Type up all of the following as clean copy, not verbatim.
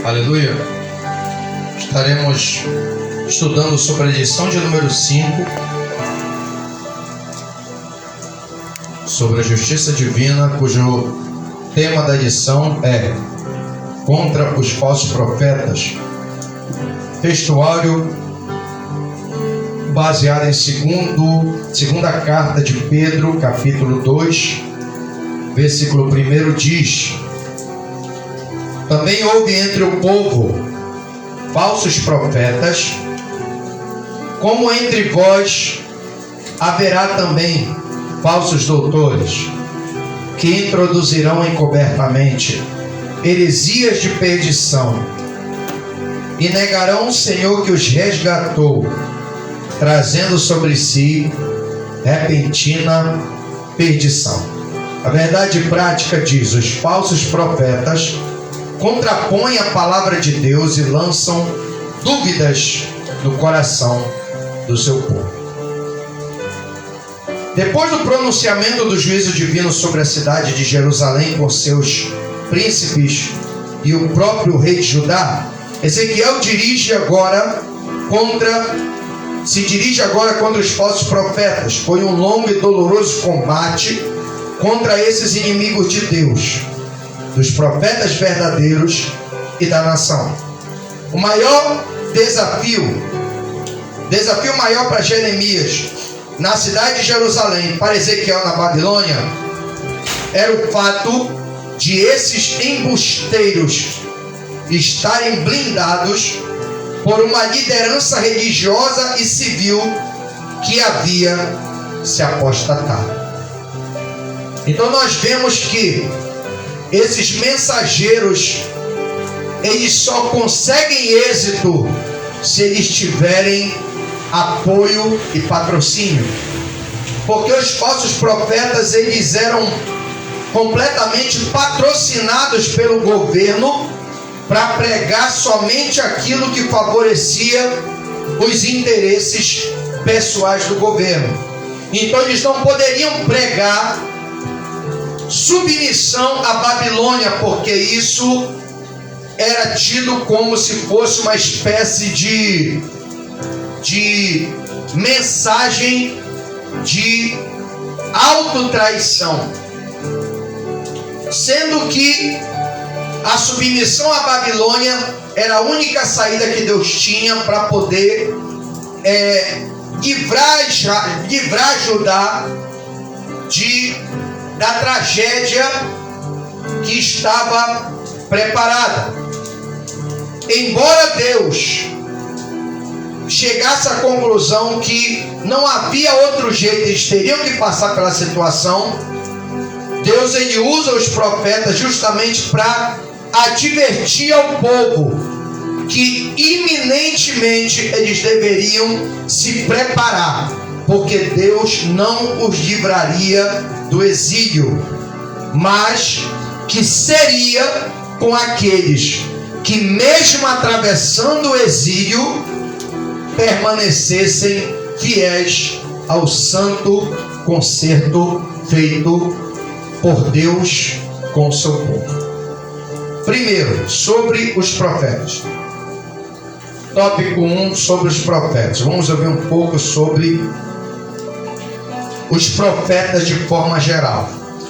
Aleluia. Estaremos estudando sobre a lição de número 5, sobre a justiça divina, cujo tema da lição é contra os falsos profetas. Textuário baseado em segunda carta de Pedro, capítulo 2, versículo 1 diz: também houve entre o povo falsos profetas, como entre vós haverá também falsos doutores, que introduzirão encobertamente heresias de perdição, e negarão o Senhor que os resgatou, trazendo sobre si repentina perdição. A verdade prática diz: os falsos profetas contrapõem a palavra de Deus e lançam dúvidas no coração do seu povo. Depois do pronunciamento do juízo divino sobre a cidade de Jerusalém por seus príncipes e o próprio rei de Judá, Ezequiel se dirige agora contra os falsos profetas. Foi um longo e doloroso combate contra esses inimigos de Deus, dos profetas verdadeiros e da nação. O maior desafio maior para Jeremias na cidade de Jerusalém, para Ezequiel na Babilônia, era o fato de esses embusteiros estarem blindados por uma liderança religiosa e civil que havia se apostatado. Então nós vemos que esses mensageiros, eles só conseguem êxito se eles tiverem apoio e patrocínio. Porque os falsos profetas, eles eram completamente patrocinados pelo governo para pregar somente aquilo que favorecia os interesses pessoais do governo. Então eles não poderiam pregar submissão à Babilônia, porque isso era tido como se fosse uma espécie de mensagem de autotraição, sendo que a submissão à Babilônia era a única saída que Deus tinha para poder livrar Judá da tragédia que estava preparada. Embora Deus chegasse à conclusão que não havia outro jeito, eles teriam que passar pela situação, Deus ele usa os profetas justamente para advertir ao povo que iminentemente eles deveriam se preparar, porque Deus não os livraria do exílio, mas que seria com aqueles que, mesmo atravessando o exílio, permanecessem fiéis ao santo concerto feito por Deus com o seu povo. Primeiro, sobre os profetas. Tópico 1, sobre os profetas. Vamos ouvir um pouco sobre os profetas de forma geral.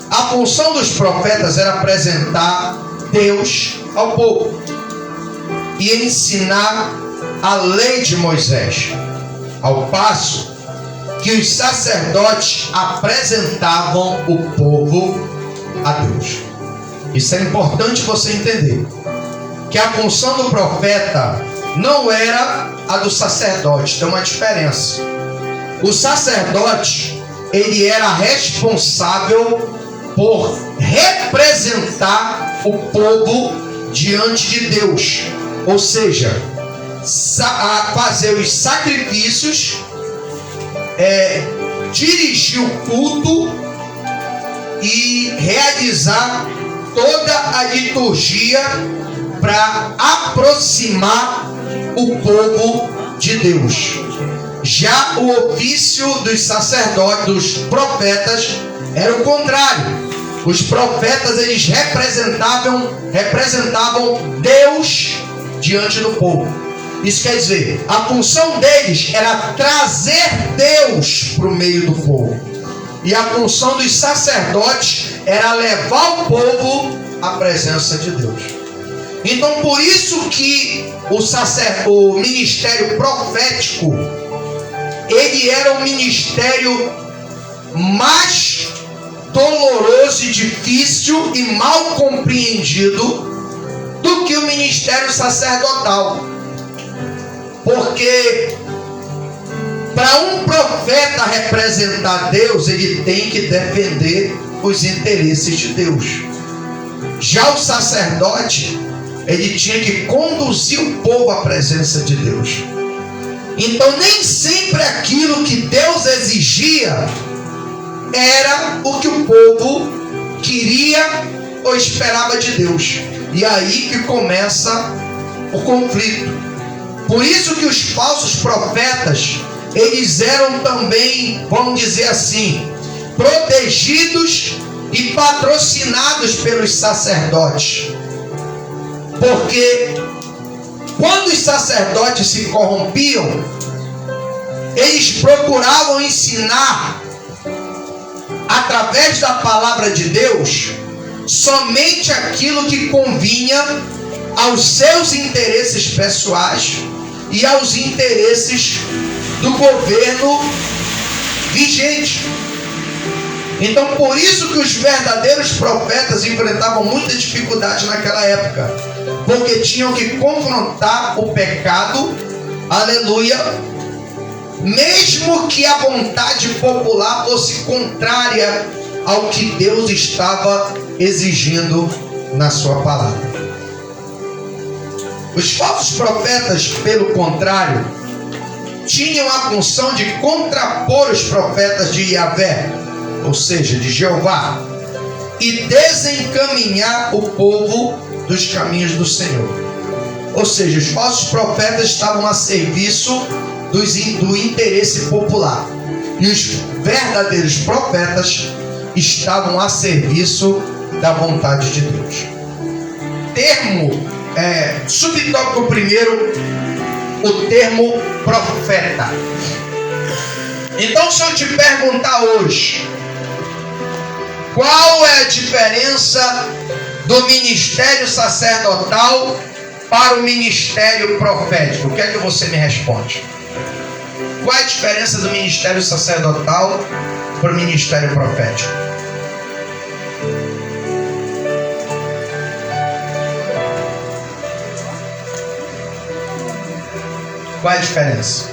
A função dos profetas era apresentar Deus ao povo e ensinar a lei de Moisés, ao passo que os sacerdotes apresentavam o povo a Deus. Isso é importante você entender, que a função do profeta não era a do sacerdote. Tem uma diferença. O sacerdote, ele era responsável por representar o povo diante de Deus, ou seja, fazer os sacrifícios, dirigir o culto e realizar toda a liturgia para aproximar o povo de Deus. Já o ofício dos sacerdotes, dos profetas, era o contrário. Os profetas, eles representavam Deus diante do povo. Isso quer dizer, a função deles era trazer Deus para o meio do povo. E a função dos sacerdotes era levar o povo à presença de Deus. Então, por isso que o ministério profético, ele era o ministério mais doloroso e difícil e mal compreendido do que o ministério sacerdotal. Porque para um profeta representar Deus, ele tem que defender os interesses de Deus. Já o sacerdote, ele tinha que conduzir o povo à presença de Deus. Então nem sempre aquilo que Deus exigia era o que o povo queria ou esperava de Deus. E aí que começa o conflito. Por isso que os falsos profetas, eles eram também, vamos dizer assim, protegidos e patrocinados pelos sacerdotes. Porque quando os sacerdotes se corrompiam, eles procuravam ensinar através da palavra de Deus somente aquilo que convinha aos seus interesses pessoais e aos interesses do governo vigente. Então, por isso que os verdadeiros profetas enfrentavam muita dificuldade naquela época, porque tinham que confrontar o pecado, aleluia, mesmo que a vontade popular fosse contrária ao que Deus estava exigindo na sua palavra. Os falsos profetas, pelo contrário, tinham a função de contrapor os profetas de Yahvé, ou seja, de Jeová, e desencaminhar o povo dos caminhos do Senhor. Ou seja, os falsos profetas estavam a serviço do interesse popular, e os verdadeiros profetas estavam a serviço da vontade de Deus. Subtópico primeiro, o termo profeta. Então, se eu te perguntar hoje, qual é a diferença do ministério sacerdotal para o ministério profético? O que é que você me responde? Qual é a diferença do ministério sacerdotal para o ministério profético? Qual é a diferença?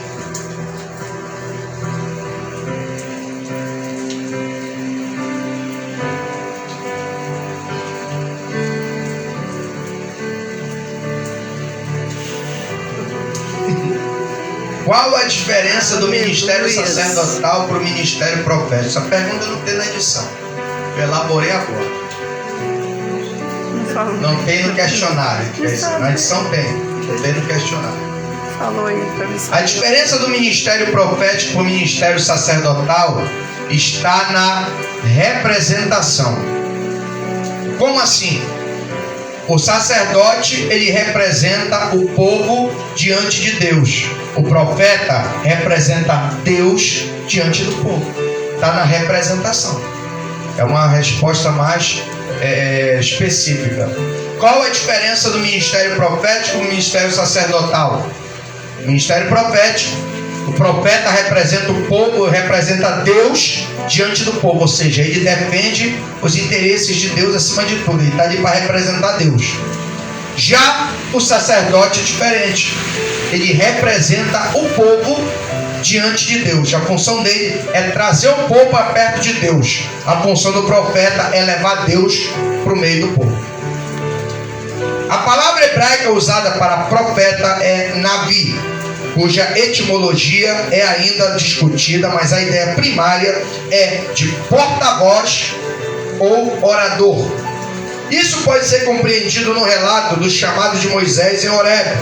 Qual a diferença do ministério sacerdotal para o ministério profético? Essa pergunta não tem na edição. Eu elaborei agora. Não tem no questionário. Na edição tem. Não tem no questionário. Falou aí para mim. A diferença do ministério profético para o ministério sacerdotal está na representação. Como assim? O sacerdote, ele representa o povo diante de Deus. O profeta representa Deus diante do povo. Está na representação. É uma resposta mais específica. Qual a diferença do ministério profético e do ministério sacerdotal? O ministério profético, o profeta representa o povo, representa Deus diante do povo, ou seja, ele defende os interesses de Deus acima de tudo, ele está ali para representar Deus. Já o sacerdote é diferente, ele representa o povo diante de Deus. A função dele é trazer o povo para perto de Deus. A função do profeta é levar Deus para o meio do povo. A palavra hebraica usada para profeta é Navi, cuja etimologia é ainda discutida, mas a ideia primária é de porta-voz ou orador. Isso pode ser compreendido no relato do chamado de Moisés em Horebe,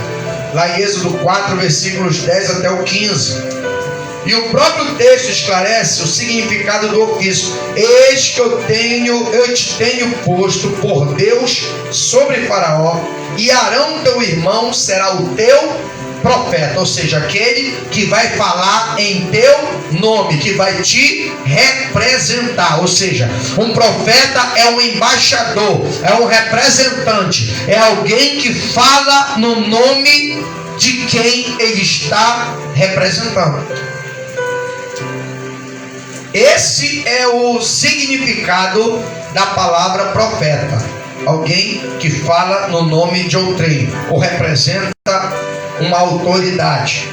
lá em Êxodo 4, versículos 10 até o 15. E o próprio texto esclarece o significado do ofício. Eis que eu te tenho posto por Deus sobre Faraó e Arão teu irmão será o teu profeta, ou seja, aquele que vai falar em teu nome, que vai te representar. Ou seja, um profeta é um embaixador, é um representante, é alguém que fala no nome de quem ele está representando. Esse é o significado da palavra profeta: alguém que fala no nome de outrem, ou representa uma autoridade.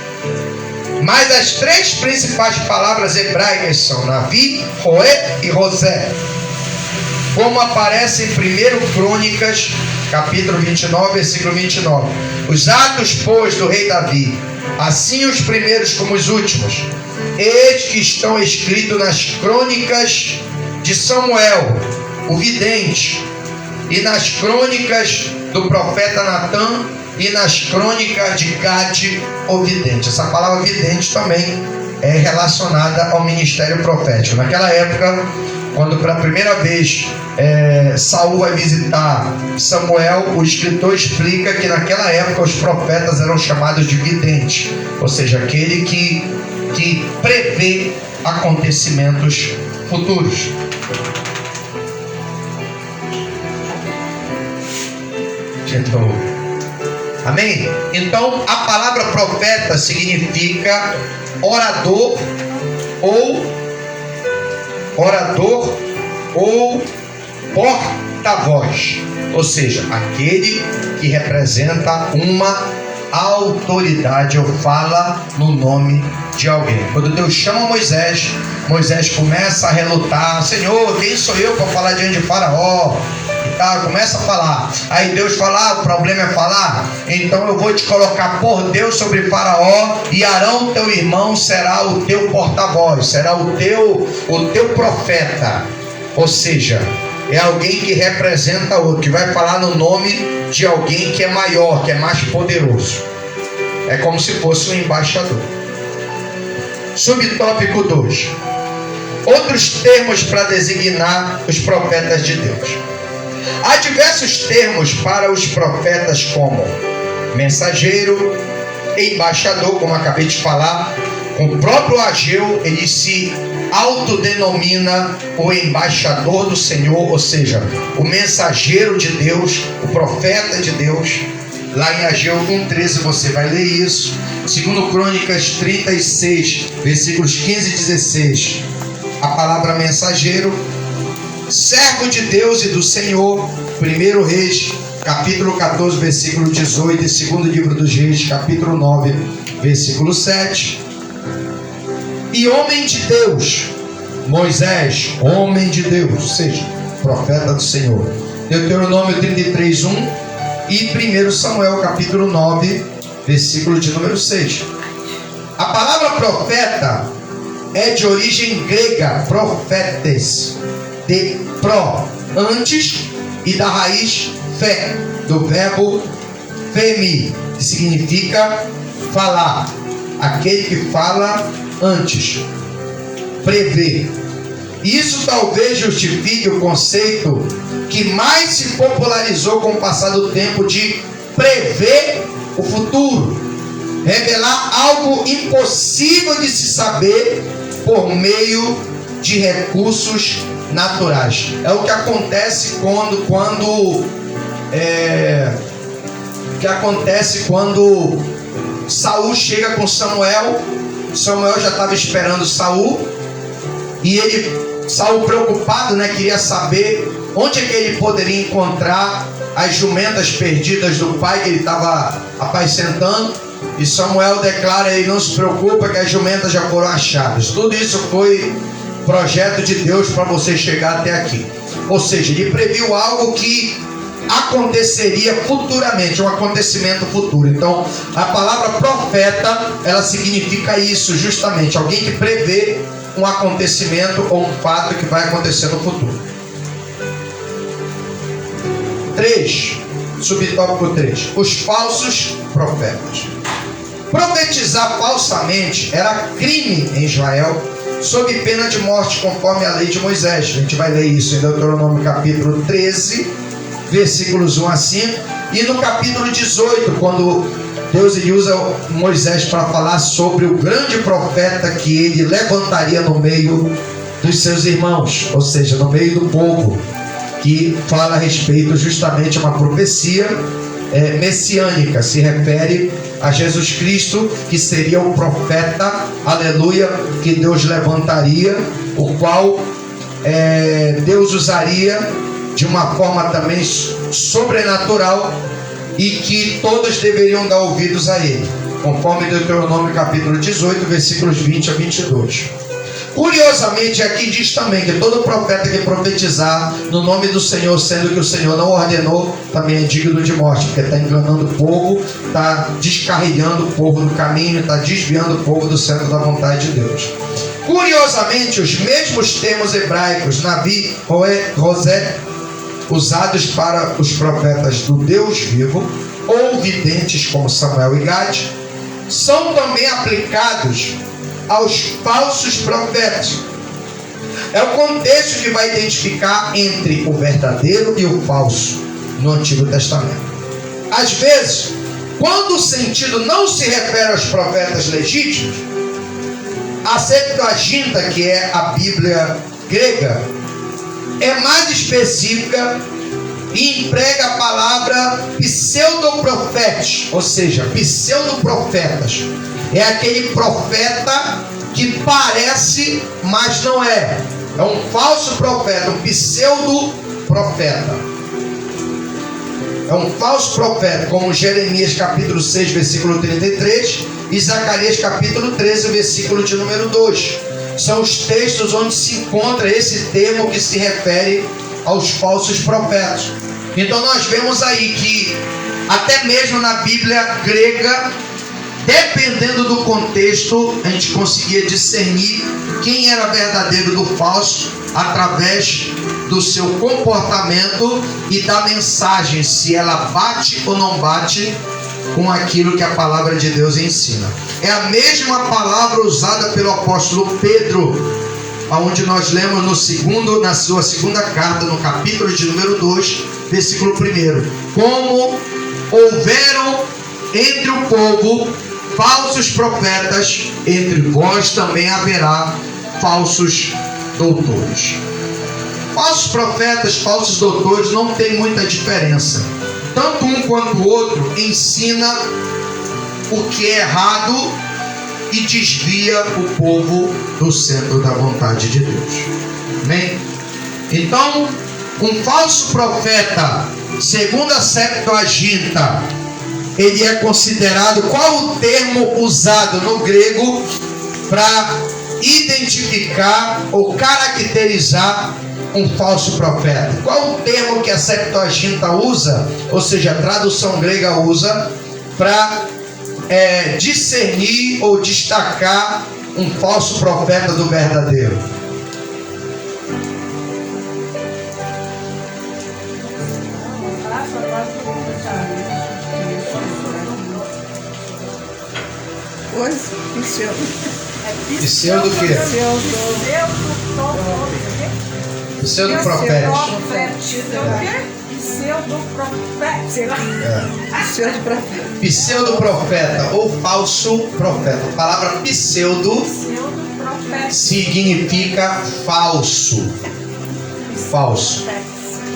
Mas as três principais palavras hebraicas são Navi, Roé e Rosé, como aparece em 1 Crônicas, capítulo 29, versículo 29. Os atos, pois, do rei Davi, assim os primeiros como os últimos, eis que estão escritos nas crônicas de Samuel, o vidente, e nas crônicas do profeta Natã, e nas crônicas de Gade, o vidente. Essa palavra vidente também é relacionada ao ministério profético. Naquela época, quando pela primeira vez Saul vai visitar Samuel, o escritor explica que naquela época os profetas eram chamados de vidente, ou seja, aquele que prevê acontecimentos futuros. Amém? Então a palavra profeta significa orador ou porta-voz, ou seja, aquele que representa uma autoridade ou fala no nome de alguém. Quando Deus chama Moisés, Moisés começa a relutar: Senhor, quem sou eu para falar diante de Faraó? Começa a falar. Aí Deus fala: o problema é falar? Então eu vou te colocar por Deus sobre Faraó, e Arão teu irmão será o teu porta-voz, será o teu profeta. Ou seja, é alguém que representa outro, que vai falar no nome de alguém que é maior, que é mais poderoso. É como se fosse um embaixador. Subtópico 2: outros termos para designar os profetas de Deus. Há diversos termos para os profetas, como mensageiro, embaixador, como acabei de falar. O próprio Ageu, ele se autodenomina o embaixador do Senhor, ou seja, o mensageiro de Deus, o profeta de Deus. Lá em Ageu 1,13 você vai ler isso. 2 Crônicas 36, versículos 15 e 16. A palavra mensageiro. Servo de Deus e do Senhor, 1 Reis, capítulo 14, versículo 18, e 2 livro dos Reis, capítulo 9, versículo 7. E homem de Deus, Moisés, homem de Deus, ou seja, profeta do Senhor. Deuteronômio 33, 1 e 1 Samuel, capítulo 9, versículo de número 6. A palavra profeta é de origem grega, profetes, de pro, antes, e da raiz fé, do verbo femi, que significa falar, aquele que fala antes, prever. Isso talvez justifique o conceito que mais se popularizou com o passar do tempo de prever o futuro, revelar algo impossível de se saber por meio de recursos naturais. É o que acontece quando Saul chega com Samuel. Samuel já estava esperando Saul, e Saul preocupado, queria saber onde é que ele poderia encontrar as jumentas perdidas do pai que ele estava apacentando. E Samuel declara: ele não se preocupa, que as jumentas já foram achadas. Tudo isso foi projeto de Deus para você chegar até aqui. Ou seja, ele previu algo que aconteceria futuramente, um acontecimento futuro. Então, a palavra profeta, ela significa isso, justamente, alguém que prevê um acontecimento ou um fato que vai acontecer no futuro. 3, subtópico 3, os falsos profetas. Profetizar falsamente era crime em Israel, sob pena de morte, conforme a lei de Moisés. A gente vai ler isso em Deuteronômio capítulo 13, versículos 1 a 5. E no capítulo 18, quando Deus usa Moisés para falar sobre o grande profeta que ele levantaria no meio dos seus irmãos, ou seja, no meio do povo, que fala a respeito justamente a uma profecia messiânica, se refere a Jesus Cristo, que seria o profeta, aleluia, que Deus levantaria, o qual Deus usaria de uma forma também sobrenatural e que todos deveriam dar ouvidos a ele, conforme Deuteronômio capítulo 18, versículos 20 a 22. Curiosamente, aqui diz também que todo profeta que profetizar no nome do Senhor, sendo que o Senhor não ordenou, também é digno de morte, porque está enganando o povo, está descarrilhando o povo do caminho, está desviando o povo do centro da vontade de Deus. Curiosamente, os mesmos termos hebraicos, Navi, Roé, Rosé, usados para os profetas do Deus vivo, ou videntes como Samuel e Gade, são também aplicados aos falsos profetas. É o contexto que vai identificar entre o verdadeiro e o falso no Antigo Testamento. Às vezes, quando o sentido não se refere aos profetas legítimos, a Septuaginta, que é a Bíblia grega, é mais específica e emprega a palavra pseudoprofetes, ou seja, pseudoprofetas. É aquele profeta que parece, mas não é. É um falso profeta, um pseudoprofeta. É um falso profeta, como Jeremias capítulo 6, versículo 33 e Zacarias capítulo 13, versículo de número 2. São os textos onde se encontra esse termo que se refere aos falsos profetas. Então nós vemos aí que até mesmo na Bíblia grega, dependendo do contexto, a gente conseguia discernir quem era verdadeiro do falso através do seu comportamento e da mensagem, se ela bate ou não bate com aquilo que a palavra de Deus ensina. É a mesma palavra usada pelo apóstolo Pedro, onde nós lemos na sua segunda carta, no capítulo de número 2, versículo 1. Como houveram entre o povo falsos profetas, entre vós também haverá falsos doutores. Falsos profetas, falsos doutores não tem muita diferença. Tanto um quanto o outro ensina o que é errado e desvia o povo do centro da vontade de Deus. Amém? Então, um falso profeta, segundo a Septuaginta, ele é considerado, qual o termo usado no grego para identificar ou caracterizar um falso profeta? Qual o termo que a Septuaginta usa, ou seja, a tradução grega usa, para discernir ou destacar um falso profeta do verdadeiro? Pseudo o quê? Pseudo-profeta. Pseudo-profeta ou falso profeta. A palavra pseudo significa falso. Falso.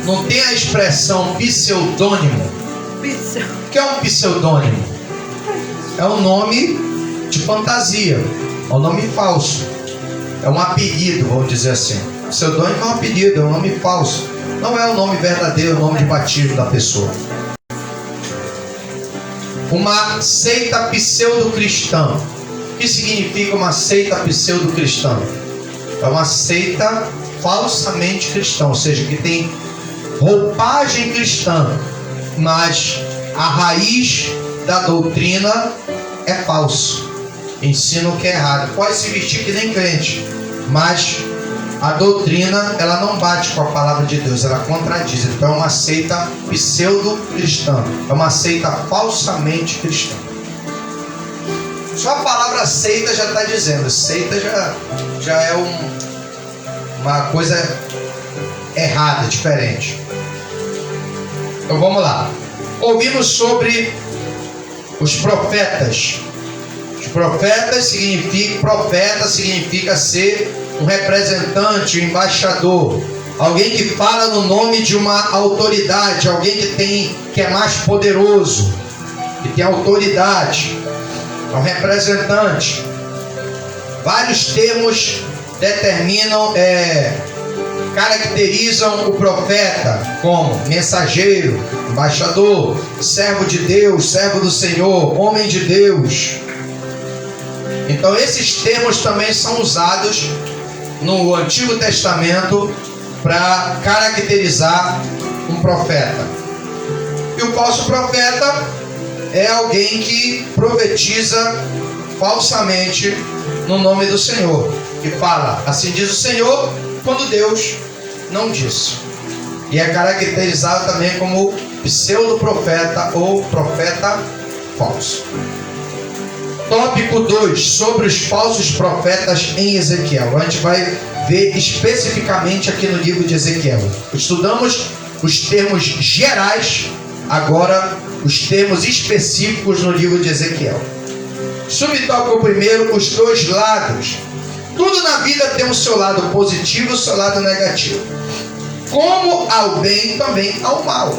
Não tem a expressão pseudônimo. O que é um pseudônimo? É um nome de fantasia. É um nome falso. É um apelido, vamos dizer assim. Pseudônimo é um apelido, é um nome falso. Não é o nome verdadeiro, o nome de batismo da pessoa. Uma seita pseudo-cristã. O que significa uma seita pseudo-cristã? É uma seita falsamente cristã, ou seja, que tem roupagem cristã, mas a raiz da doutrina é falso. Ensina o que é errado. Pode se vestir que nem crente, mas a doutrina, ela não bate com a palavra de Deus, ela contradiz. Então é uma seita pseudo-cristã, é uma seita falsamente cristã. Só a palavra seita já está dizendo. Seita já é uma coisa errada, diferente. Então vamos lá. Ouvimos sobre os profetas. Os profetas profeta significa ser um representante, um embaixador, alguém que fala no nome de uma autoridade, alguém que é mais poderoso, que tem autoridade, é um representante. Vários termos determinam, caracterizam o profeta como mensageiro, embaixador, servo de Deus, servo do Senhor, homem de Deus. Então esses termos também são usados no Antigo Testamento para caracterizar um profeta. E o falso profeta é alguém que profetiza falsamente no nome do Senhor, que fala, assim diz o Senhor, quando Deus não disse. E é caracterizado também como pseudo-profeta ou profeta falso. Tópico 2, sobre os falsos profetas em Ezequiel. A gente vai ver especificamente aqui no livro de Ezequiel. Estudamos os termos gerais, agora os termos específicos no livro de Ezequiel. Subtópico primeiro, os dois lados. Tudo na vida tem o seu lado positivo e o seu lado negativo. Como ao bem, também ao mal.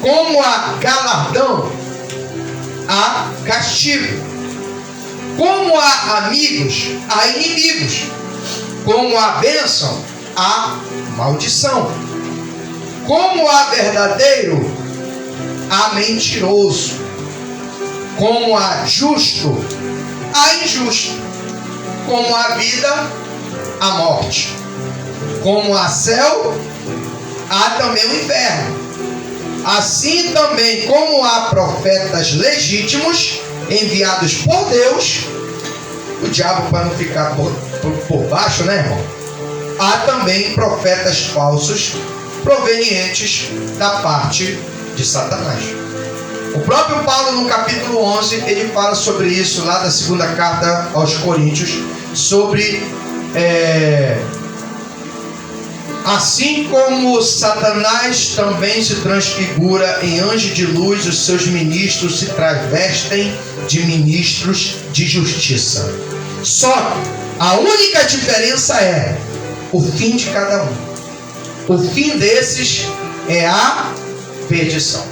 Como há galardão, há castigo. Como há amigos, há inimigos. Como há bênção, há maldição. Como há verdadeiro, há mentiroso. Como há justo, há injusto. Como há vida, há morte. Como há céu, há também o inferno. Assim também como há profetas legítimos, enviados por Deus, o diabo para não ficar por baixo, né, irmão? Há também profetas falsos, provenientes da parte de Satanás. O próprio Paulo, no capítulo 11, ele fala sobre isso, lá da segunda carta aos Coríntios, sobre assim como Satanás também se transfigura em anjo de luz, os seus ministros se travestem de ministros de justiça. Só a única diferença é o fim de cada um. O fim desses é a perdição.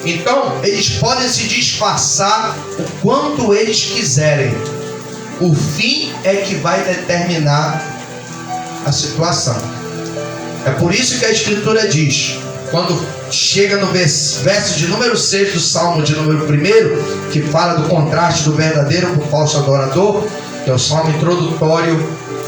Então, eles podem se disfarçar o quanto eles quiserem. O fim é que vai determinar a situação. É por isso que a Escritura diz, quando chega no verso de número 6 do Salmo de número 1, que fala do contraste do verdadeiro com o falso adorador, que é o salmo introdutório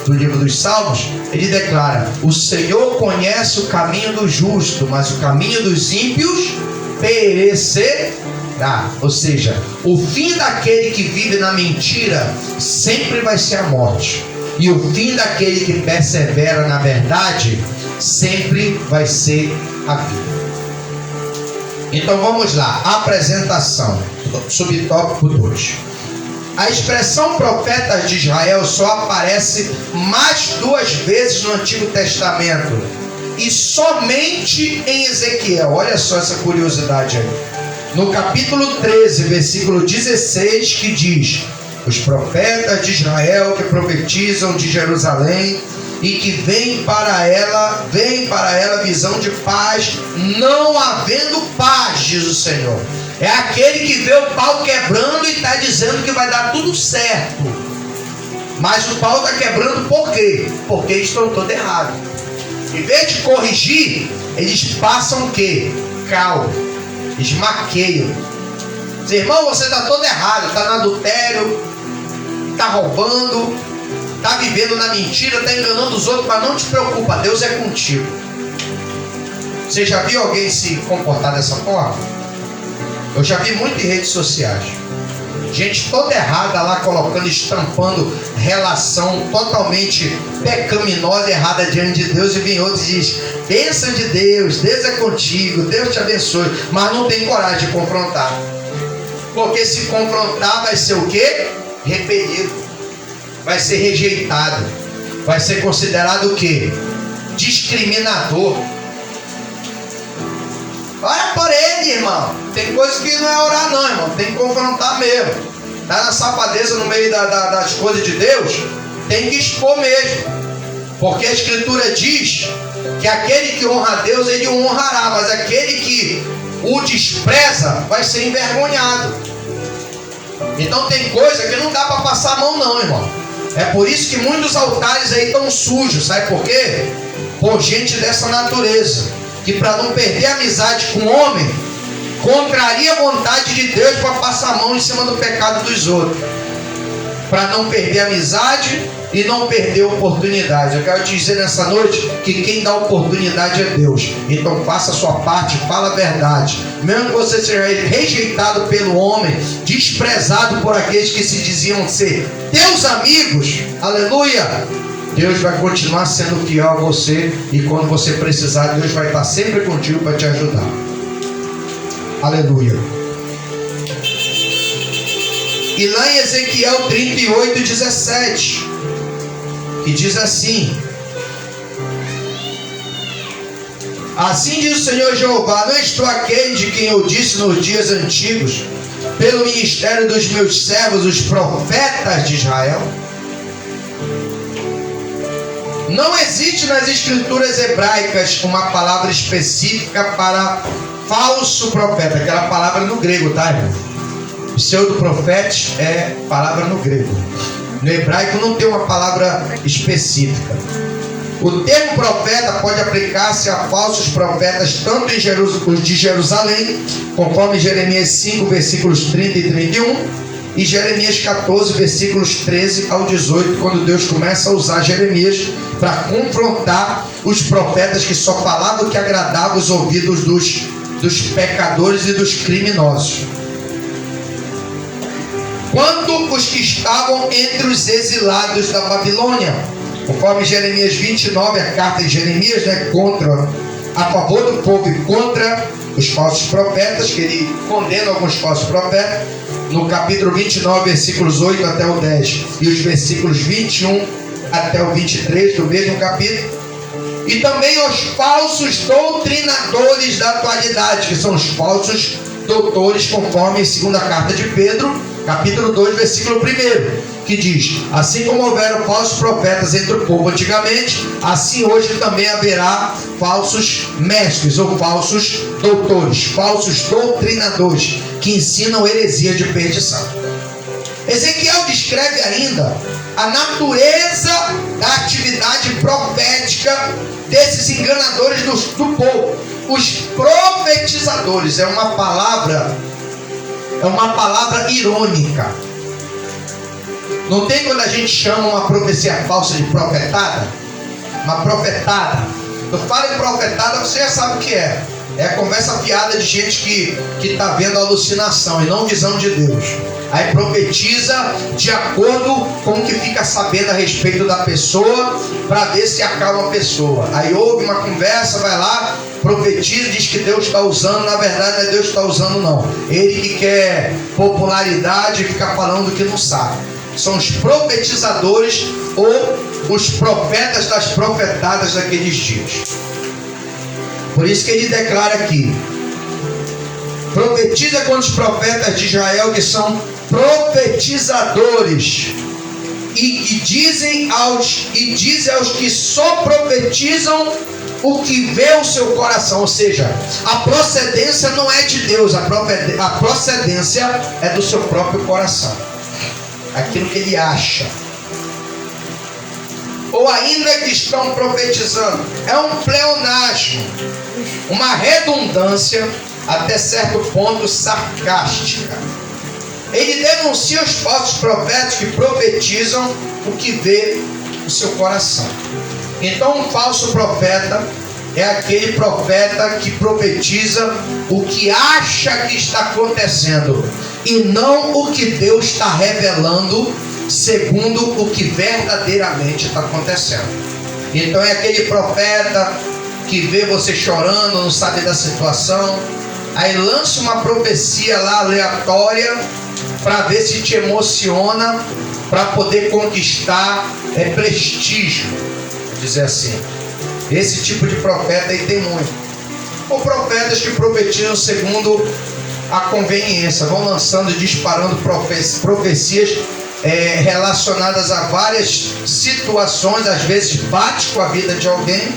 do livro dos Salmos, ele declara: o Senhor conhece o caminho do justo, mas o caminho dos ímpios perecerá. Ou seja, o fim daquele que vive na mentira sempre vai ser a morte, e o fim daquele que persevera na verdade sempre vai ser a vida. Então vamos lá, apresentação, subtópico 2. A expressão profetas de Israel só aparece mais 2 vezes no Antigo Testamento, e somente em Ezequiel. Olha só essa curiosidade aí. No capítulo 13, versículo 16, que diz: os profetas de Israel que profetizam de Jerusalém e que vem para ela visão de paz, não havendo paz, diz o Senhor. É aquele que vê o pau quebrando e está dizendo que vai dar tudo certo. Mas o pau está quebrando por quê? Porque eles estão todos errados. Em vez de corrigir, eles passam o quê? Cal. Eles maqueiam. Diz: irmão, você está todo errado. Está no adultério, está roubando, está vivendo na mentira, está enganando os outros, mas não te preocupa, Deus é contigo. Você já viu alguém se comportar dessa forma? Eu já vi muito em redes sociais. Gente toda errada lá, colocando, estampando relação totalmente pecaminosa, errada diante de Deus, e vem outro e diz: bênção de Deus, Deus é contigo, Deus te abençoe, mas não tem coragem de confrontar. Porque se confrontar vai ser o quê? Repelido, vai ser rejeitado, vai ser considerado o quê? Discriminador. Ora por ele, irmão. Tem coisa que não é orar não, irmão. Tem que confrontar mesmo. Tá na safadeza no meio das coisas de Deus, tem que expor mesmo. Porque a Escritura diz que aquele que honra a Deus, ele o honrará. Mas aquele que o despreza vai ser envergonhado. Então tem coisa que não dá para passar a mão não, irmão. É por isso que muitos altares aí estão sujos. Sabe por quê? Por gente dessa natureza, que para não perder a amizade com o homem, contraria a vontade de Deus para passar a mão em cima do pecado dos outros, para não perder a amizade e não perder a oportunidade. Eu quero te dizer nessa noite que quem dá oportunidade é Deus. Então faça a sua parte, fala a verdade. Mesmo que você seja rejeitado pelo homem, desprezado por aqueles que se diziam ser teus amigos, aleluia, Deus vai continuar sendo fiel a você. E quando você precisar, Deus vai estar sempre contigo para te ajudar. Aleluia. E lá em Ezequiel 38:17, que diz assim: assim diz o Senhor Jeová: não estou aquele de quem eu disse nos dias antigos, pelo ministério dos meus servos, os profetas de Israel? Não existe nas escrituras hebraicas uma palavra específica para falso profeta. Aquela palavra no grego, tá, irmão? Pseudo-profetes é palavra no grego. No hebraico não tem uma palavra específica. O termo profeta pode aplicar-se a falsos profetas, tanto em os de Jerusalém, conforme Jeremias 5, versículos 30 e 31, e Jeremias 14, versículos 13 ao 18, quando Deus começa a usar Jeremias para confrontar os profetas que só falavam o que agradava os ouvidos dos pecadores e dos criminosos. Quanto os que estavam entre os exilados da Babilônia, conforme Jeremias 29, a carta de Jeremias, a favor do povo e contra os falsos profetas, que ele condena alguns falsos profetas, no capítulo 29, versículos 8 até o 10, e os versículos 21 até o 23 do mesmo capítulo. E também os falsos doutrinadores da atualidade, que são os falsos doutores, conforme em segunda carta de Pedro, capítulo 2, versículo 1, que diz: assim como houveram falsos profetas entre o povo antigamente, assim hoje também haverá falsos mestres ou falsos doutores, falsos doutrinadores, que ensinam heresia de perdição. Ezequiel descreve ainda a natureza da atividade profética desses enganadores do povo. Os profetizadores é uma palavra irônica. Não tem quando a gente chama uma profecia falsa de profetada? Uma profetada. Eu falo em profetada, você já sabe o que é. É a conversa fiada de gente que está vendo alucinação e não visão de Deus. Aí profetiza de acordo com o que fica sabendo a respeito da pessoa, para ver se acalma a pessoa. Aí ouve uma conversa, vai lá, profetiza, diz que Deus está usando. Na verdade não é Deus que está usando não. Ele que quer popularidade e fica falando do que não sabe. São os profetizadores ou os profetas das profetadas daqueles dias. Por isso que ele declara aqui: profetiza contra os profetas de Israel, que são profetizadores, e dizem aos que só profetizam o que vê o seu coração. Ou seja, a procedência não é de Deus, a procedência é do seu próprio coração, aquilo que ele acha. Ou ainda que estão profetizando, é um pleonasmo, uma redundância até certo ponto sarcástica. Ele denuncia os falsos profetas que profetizam o que vê o seu coração. Então um falso profeta é aquele profeta que profetiza o que acha que está acontecendo e não o que Deus está revelando segundo o que verdadeiramente está acontecendo. Então é aquele profeta que vê você chorando, não sabe da situação, aí lança uma profecia lá aleatória para ver se te emociona, para poder conquistar prestígio, dizer assim. Esse tipo de profeta aí tem muito. ou profetas que profetizam segundo a conveniência, vão lançando e disparando profecias relacionadas a várias situações, às vezes bate com a vida de alguém,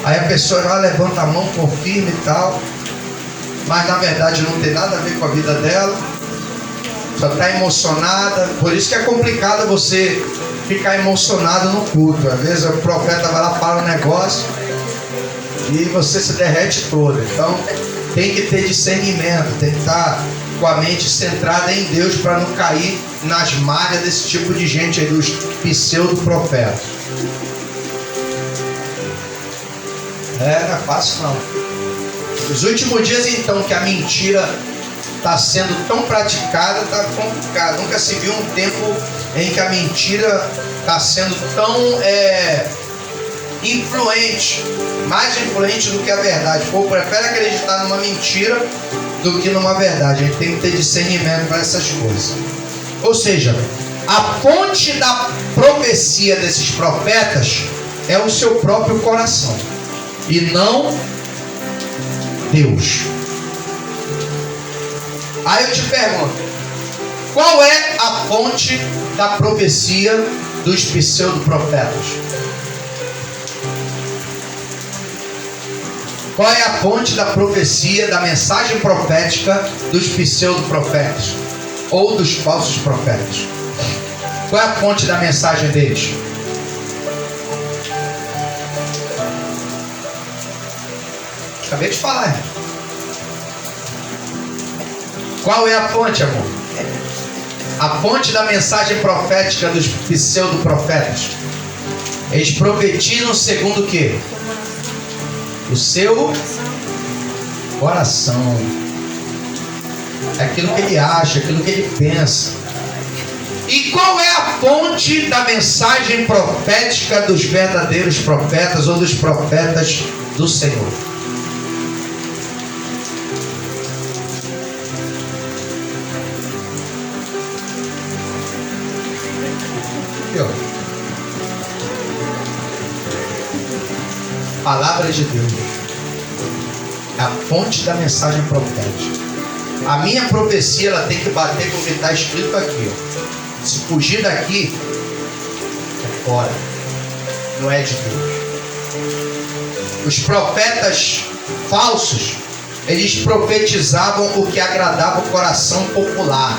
aí a pessoa levanta a mão, confirma e tal, mas na verdade não tem nada a ver com a vida dela, só está emocionada. Por isso que é complicado você ficar emocionado no culto. Às vezes o profeta vai lá, fala um negócio e você se derrete todo. Então tem que ter discernimento, tem que estar com a mente centrada em Deus para não cair nas malhas desse tipo de gente aí, dos pseudo-profetas. Não é fácil não. Nos últimos dias então que a mentira está sendo tão praticada, está complicado. Nunca se viu um tempo em que a mentira está sendo tão influente, mais influente do que a verdade. O povo prefere acreditar numa mentira do que numa verdade. A gente tem que ter discernimento para essas coisas. Ou seja, a fonte da profecia desses profetas é o seu próprio coração e não Deus. Aí eu te pergunto, qual é a fonte da profecia dos pseudo-profetas? Qual é a fonte da profecia, da mensagem profética dos pseudo-profetas? Ou dos falsos profetas? Qual é a fonte da mensagem deles? Acabei de falar, hein? Qual é a fonte, amor? A fonte da mensagem profética dos pseudo-profetas. Eles profetizam segundo o quê? O seu coração. É aquilo que ele acha, aquilo que ele pensa. E qual é a fonte da mensagem profética dos verdadeiros profetas ou dos profetas do Senhor? Palavra de Deus é a fonte da mensagem profética. A minha profecia, ela tem que bater com o que está escrito aqui, ó. Se fugir daqui, é fora, não é de Deus. Os profetas falsos, eles profetizavam o que agradava o coração popular,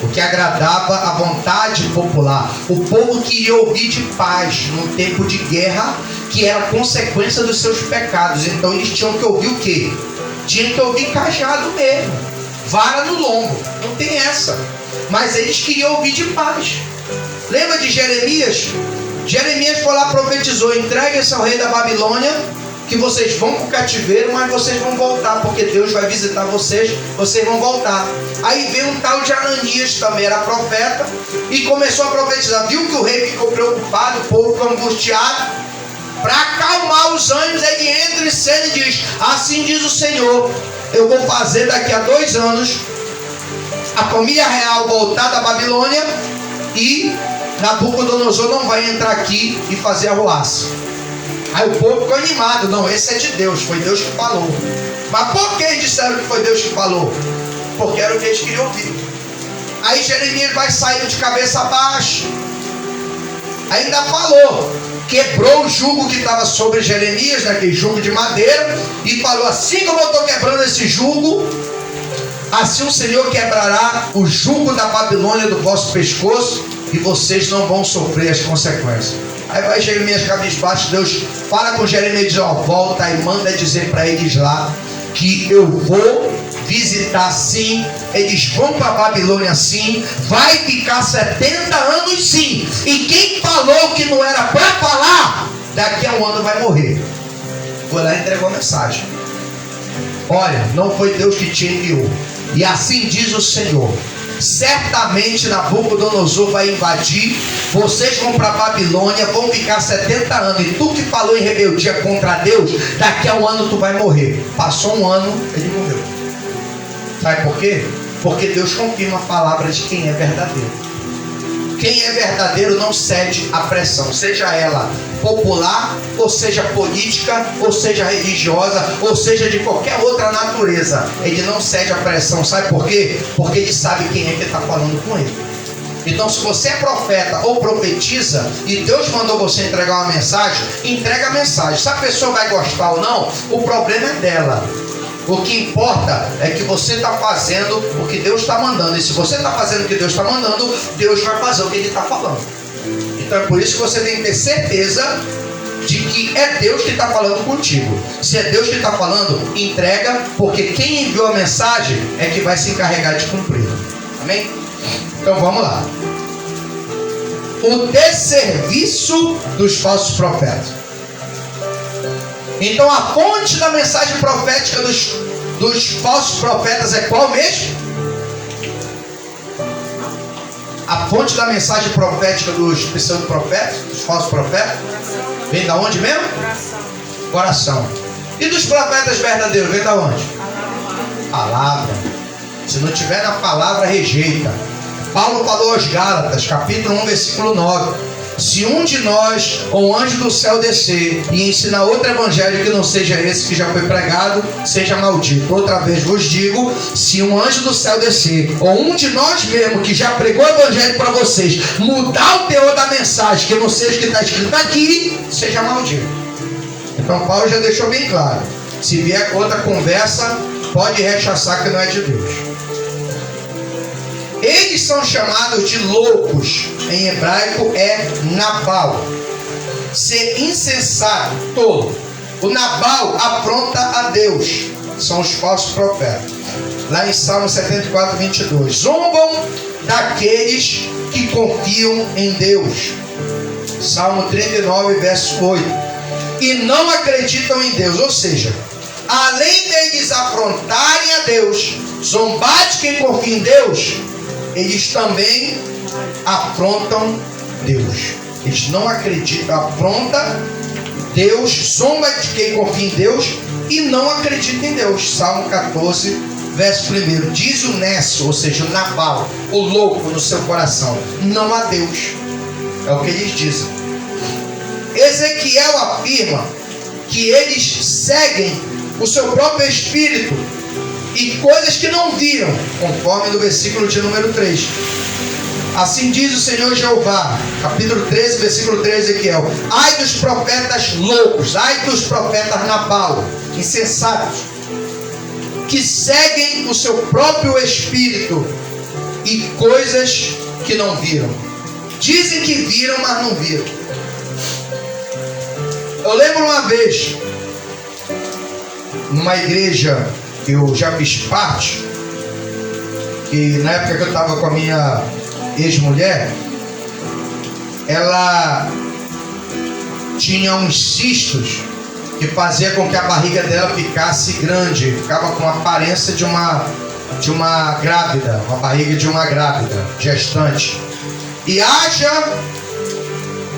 o que agradava a vontade popular. O povo queria ouvir de paz num tempo de guerra, que era consequência dos seus pecados. Então eles tinham que ouvir o quê? Tinham que ouvir cajado mesmo, vara no lombo, não tem essa. Mas eles queriam ouvir de paz. Lembra de Jeremias? Jeremias foi lá, profetizou: entreguem-se ao rei da Babilônia, que vocês vão para o cativeiro, mas vocês vão voltar, porque Deus vai visitar vocês, vocês vão voltar. Aí veio um tal de Ananias, também era profeta, e começou a profetizar. Viu que o rei ficou preocupado, o povo ficou angustiado. Para acalmar os ânimos, ele entra em cena e diz: assim diz o Senhor, eu vou fazer daqui a 2 anos a família real voltar da Babilônia, e Nabucodonosor não vai entrar aqui e fazer arruaça. Aí o povo ficou animado: não, esse é de Deus, foi Deus que falou. Mas por que eles disseram que foi Deus que falou? Porque era o que eles queriam ouvir. Aí Jeremias vai saindo de cabeça baixa. Ainda falou, quebrou o jugo que estava sobre Jeremias, aquele jugo de madeira, e falou: assim como eu estou quebrando esse jugo, assim o Senhor quebrará o jugo da Babilônia do vosso pescoço, e vocês não vão sofrer as consequências. Aí vai Jeremias cabisbaixo, Deus fala com Jeremias e diz: ó, volta e manda dizer para eles lá que eu vou visitar sim, eles vão para a Babilônia sim, vai ficar 70 anos sim, e quem falou que não era para falar, daqui a 1 ano vai morrer. Foi lá e entregou a mensagem: olha, não foi Deus que te enviou, e assim diz o Senhor, certamente Nabucodonosor vai invadir, vocês vão para a Babilônia, vão ficar 70 anos, e tu que falou em rebeldia contra Deus, daqui a 1 ano tu vai morrer. Passou 1 ano, ele morreu. Sabe por quê? Porque Deus confirma a palavra de quem é verdadeiro. Quem é verdadeiro não cede à pressão, seja ela popular, ou seja política, ou seja religiosa, ou seja de qualquer outra natureza. Ele não cede à pressão, sabe por quê? Porque ele sabe quem é que está falando com ele. Então, se você é profeta ou profetiza e Deus mandou você entregar uma mensagem, entrega a mensagem. Se a pessoa vai gostar ou não, o problema é dela. O que importa é que você está fazendo o que Deus está mandando. E se você está fazendo o que Deus está mandando, Deus vai fazer o que Ele está falando. Então é por isso que você tem que ter certeza de que é Deus que está falando contigo. Se é Deus que está falando, entrega, porque quem enviou a mensagem é que vai se encarregar de cumprir. Amém? Então vamos lá. O desserviço dos falsos profetas. Então a fonte da mensagem profética dos falsos profetas é qual mesmo? A fonte da mensagem profética dos pseudo-profetas, dos falsos profetas, vem da onde mesmo? Coração. E dos profetas verdadeiros, vem da onde? Palavra. Se não tiver na palavra, rejeita. Paulo falou aos Gálatas, capítulo 1, versículo 9. Se um de nós, ou um anjo do céu descer e ensinar outro evangelho que não seja esse que já foi pregado, seja maldito. Outra vez vos digo, se um anjo do céu descer, ou um de nós mesmo que já pregou o evangelho para vocês, mudar o teor da mensagem, que não seja o que está escrito aqui, seja maldito. Então Paulo já deixou bem claro. Se vier outra conversa, pode rechaçar que não é de Deus. Eles são chamados de loucos. Em hebraico é Nabal. Ser insensato, tolo. O Nabal afronta a Deus. São os falsos profetas. Lá em Salmo 74, 22. Zombam daqueles que confiam em Deus. Salmo 39, verso 8. E não acreditam em Deus. Ou seja, além deles afrontarem a Deus, zombar de quem confia em Deus, eles também afrontam Deus. Eles não acreditam, afronta Deus, zomba de quem confia em Deus e não acredita em Deus. Salmo 14, verso 1. Diz o Nécio, ou seja, o Nabal, o louco no seu coração, não há Deus. É o que eles dizem. Ezequiel afirma que eles seguem o seu próprio espírito e coisas que não viram, conforme no versículo de número 3. Assim diz o Senhor Jeová, capítulo 13, versículo 3, Ezequiel: ai dos profetas loucos, ai dos profetas Nabal, insensatos, que seguem o seu próprio espírito e coisas que não viram. Dizem que viram, mas não viram. Eu lembro uma vez, numa igreja que eu já fiz parte, que na época que eu estava com a minha ex-mulher, ela tinha uns cistos que fazia com que a barriga dela ficasse grande, ficava com a aparência de uma grávida, uma barriga de uma grávida, gestante. E haja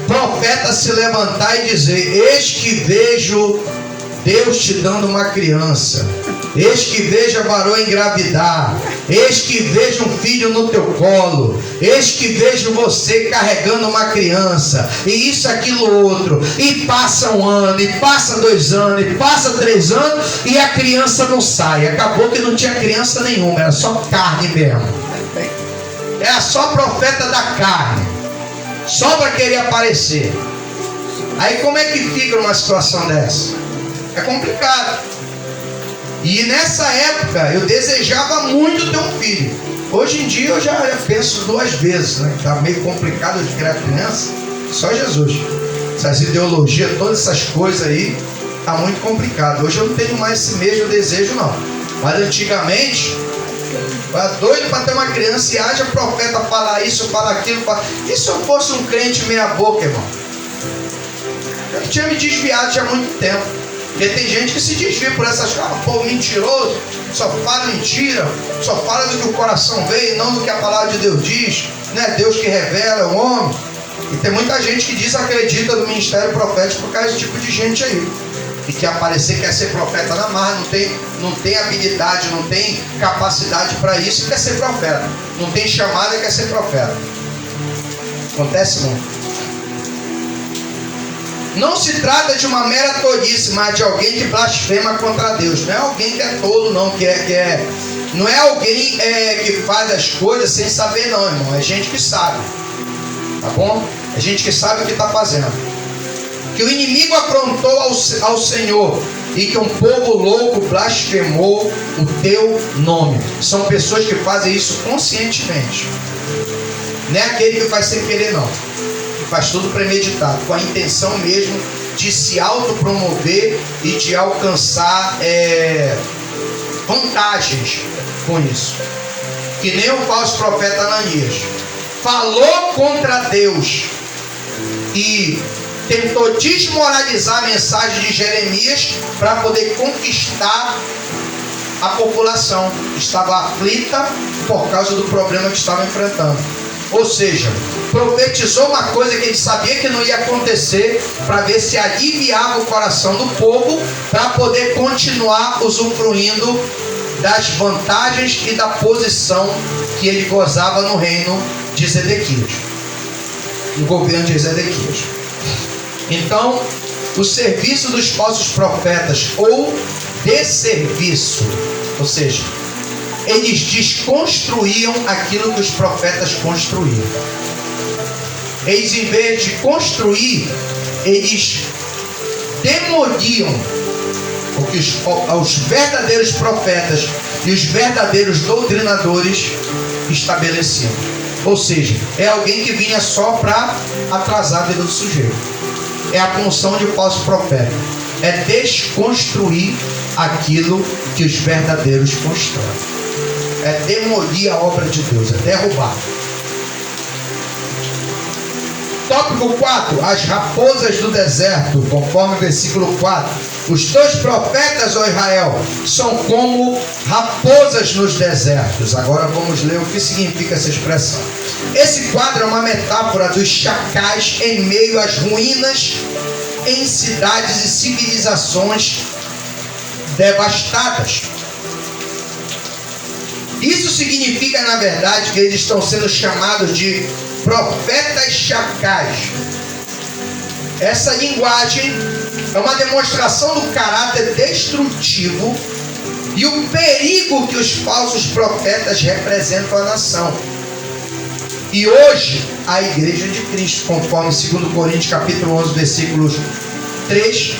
profeta se levantar e dizer: eis que vejo Deus te dando uma criança, eis que vejo varão engravidar, eis que vejo um filho no teu colo, eis que vejo você carregando uma criança, e isso, aquilo, outro, e passa um ano, e passa 2 anos, e passa 3 anos, e a criança não sai. Acabou que não tinha criança nenhuma, era só carne mesmo. Era só profeta da carne, só para querer aparecer. Aí como é que fica numa situação dessa? É complicado. E nessa época eu desejava muito ter um filho. Hoje em dia eu já penso 2 vezes, né? Tá meio complicado de criar criança. Só Jesus. Essas ideologias, todas essas coisas aí, tá muito complicado. Hoje eu não tenho mais esse mesmo desejo, não. Mas antigamente eu era doido para ter uma criança, e haja profeta falar isso, falar aquilo. E se eu fosse um crente meia boca, irmão? Eu tinha me desviado já há muito tempo. Porque tem gente que se desvia por essas coisas. Pô, mentiroso, só fala mentira, só fala do que o coração vê e não do que a palavra de Deus diz. Não é Deus que revela, é o homem. E tem muita gente que desacredita do ministério profético por causa desse tipo de gente aí. E quer aparecer, quer ser profeta na marra, não tem habilidade, não tem capacidade para isso e quer ser profeta. Não tem chamada e quer ser profeta. Acontece muito. Não se trata de uma mera tolice, mas de alguém que blasfema contra Deus. Não é alguém que é tolo, não, não é alguém que faz as coisas sem saber, não, irmão. É gente que sabe, tá bom? É gente que sabe o que está fazendo. Que o inimigo aprontou ao Senhor e que um povo louco blasfemou o teu nome. São pessoas que fazem isso conscientemente. Não é aquele que faz sem querer, não. Que faz tudo premeditado, com a intenção mesmo de se autopromover e de alcançar vantagens com isso. Que nem o falso profeta Ananias. Falou contra Deus e tentou desmoralizar a mensagem de Jeremias para poder conquistar a população que estava aflita por causa do problema que estava enfrentando. Ou seja, profetizou uma coisa que ele sabia que não ia acontecer para ver se aliviava o coração do povo para poder continuar usufruindo das vantagens e da posição que ele gozava no reino de Zedequias, no governo de Zedequias. Então, o serviço dos falsos profetas ou desserviço, ou seja, eles desconstruíam aquilo que os profetas construíam. Eles, em vez de construir, eles demoliam o que os verdadeiros profetas e os verdadeiros doutrinadores estabeleciam. Ou seja, é alguém que vinha só para atrasar a vida do sujeito. É a função de falso profeta. É desconstruir aquilo que os verdadeiros constroem. É demolir a obra de Deus, é derrubar. Tópico 4. As raposas do deserto, conforme o versículo 4. Os teus profetas, ó Israel, são como raposas nos desertos. Agora vamos ler o que significa essa expressão. Esse quadro é uma metáfora dos chacais em meio às ruínas em cidades e civilizações devastadas. Isso significa, na verdade, que eles estão sendo chamados de profetas chacais. Essa linguagem é uma demonstração do caráter destrutivo e o perigo que os falsos profetas representam à nação. E hoje, a igreja de Cristo, conforme 2 Coríntios capítulo 11, versículos 3,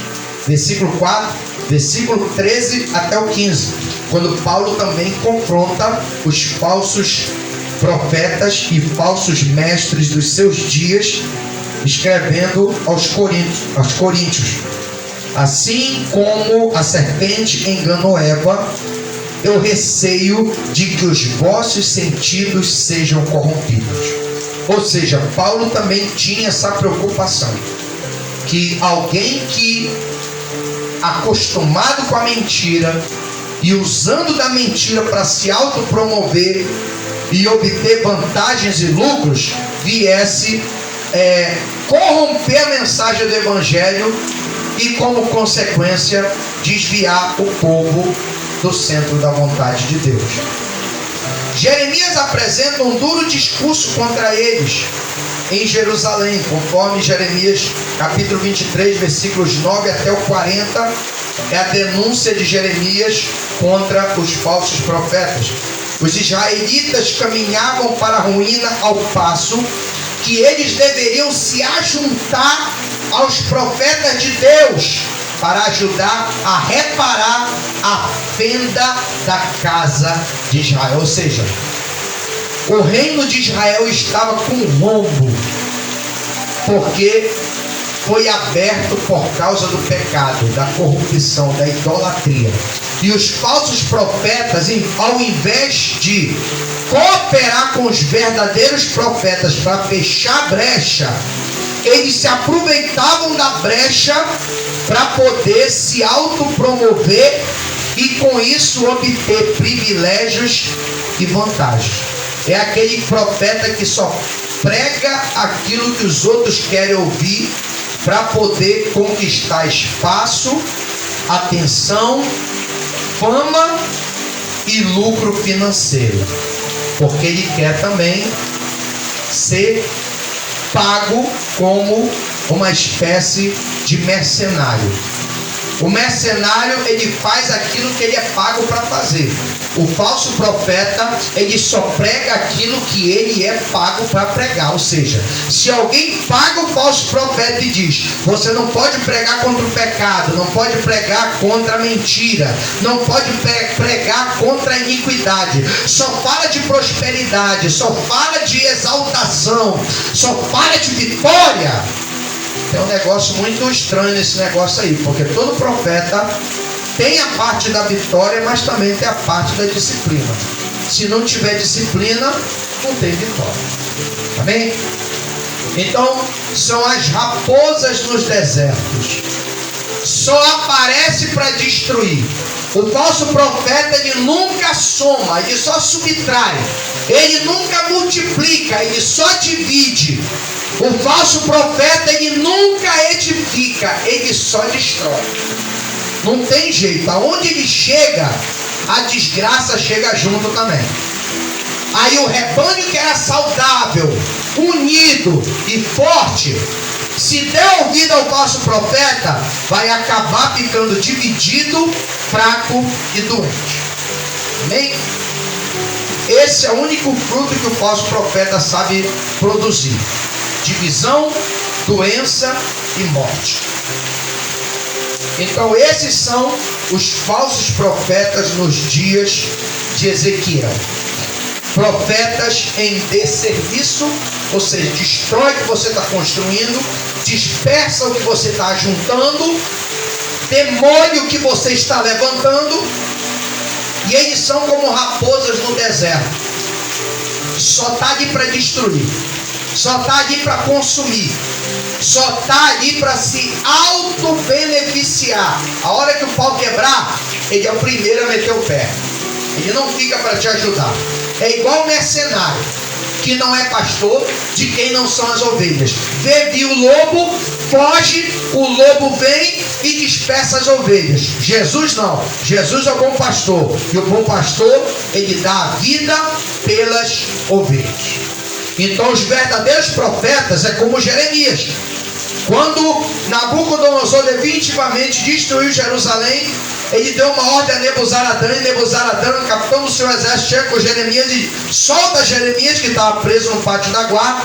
versículo 4, versículo 13 até o 15, quando Paulo também confronta os falsos profetas e falsos mestres dos seus dias, escrevendo aos coríntios. Assim como a serpente enganou Eva, eu receio de que os vossos sentidos sejam corrompidos. Ou seja, Paulo também tinha essa preocupação, que alguém que acostumado com a mentira e usando da mentira para se autopromover e obter vantagens e lucros, viesse corromper a mensagem do Evangelho e, como consequência, desviar o povo do centro da vontade de Deus. Jeremias apresenta um duro discurso contra eles em Jerusalém, conforme Jeremias capítulo 23, versículos 9 até o 40, é a denúncia de Jeremias contra os falsos profetas. Os israelitas caminhavam para a ruína ao passo que eles deveriam se ajuntar aos profetas de Deus para ajudar a reparar a fenda da casa de Israel. Ou seja, o reino de Israel estava com rombo, porque foi aberto por causa do pecado, da corrupção, da idolatria. E os falsos profetas, ao invés de cooperar com os verdadeiros profetas para fechar a brecha, eles se aproveitavam da brecha para poder se autopromover e com isso obter privilégios e vantagens. É aquele profeta que só prega aquilo que os outros querem ouvir para poder conquistar espaço, atenção, fama e lucro financeiro, porque ele quer também ser pago como uma espécie de mercenário. O mercenário, ele faz aquilo que ele é pago para fazer. O falso profeta, ele só prega aquilo que ele é pago para pregar. Ou seja, se alguém paga o falso profeta e diz: você não pode pregar contra o pecado, não pode pregar contra a mentira, não pode pregar contra a iniquidade, só fala de prosperidade, só fala de exaltação, só fala de vitória. É um negócio muito estranho esse negócio aí, porque todo profeta tem a parte da vitória, mas também tem a parte da disciplina. Se não tiver disciplina, não tem vitória. Amém? Então, são as raposas nos desertos. Só aparece para destruir. O falso profeta, ele nunca soma, ele só subtrai. Ele nunca multiplica, ele só divide. O falso profeta, ele nunca edifica, ele só destrói. Não tem jeito, aonde ele chega, a desgraça chega junto também. Aí o rebanho que era saudável, unido e forte, se der ouvido ao falso profeta, vai acabar ficando dividido, fraco e doente. Amém? Esse é o único fruto que o falso profeta sabe produzir: divisão, doença e morte. Então esses são os falsos profetas nos dias de Ezequiel. Profetas em desserviço, ou seja, destrói o que você está construindo, dispersa o que você está juntando, demole o que você está levantando, e eles são como raposas no deserto. Só está ali para destruir, só está ali para consumir, só está ali para se auto-beneficiar. A hora que o pau quebrar, ele é o primeiro a meter o pé. Ele não fica para te ajudar. É igual o mercenário, que não é pastor de quem não são as ovelhas. Vê o lobo, foge, o lobo vem e dispersa as ovelhas. Jesus não. Jesus é o bom pastor. E o bom pastor, ele dá a vida pelas ovelhas. Então os verdadeiros profetas é como Jeremias. Quando Nabucodonosor definitivamente destruiu Jerusalém, ele deu uma ordem a Nebuzaradã, e Nebuzaradã, capitão do seu exército, chega com Jeremias e solta Jeremias, que estava preso no pátio da guarda,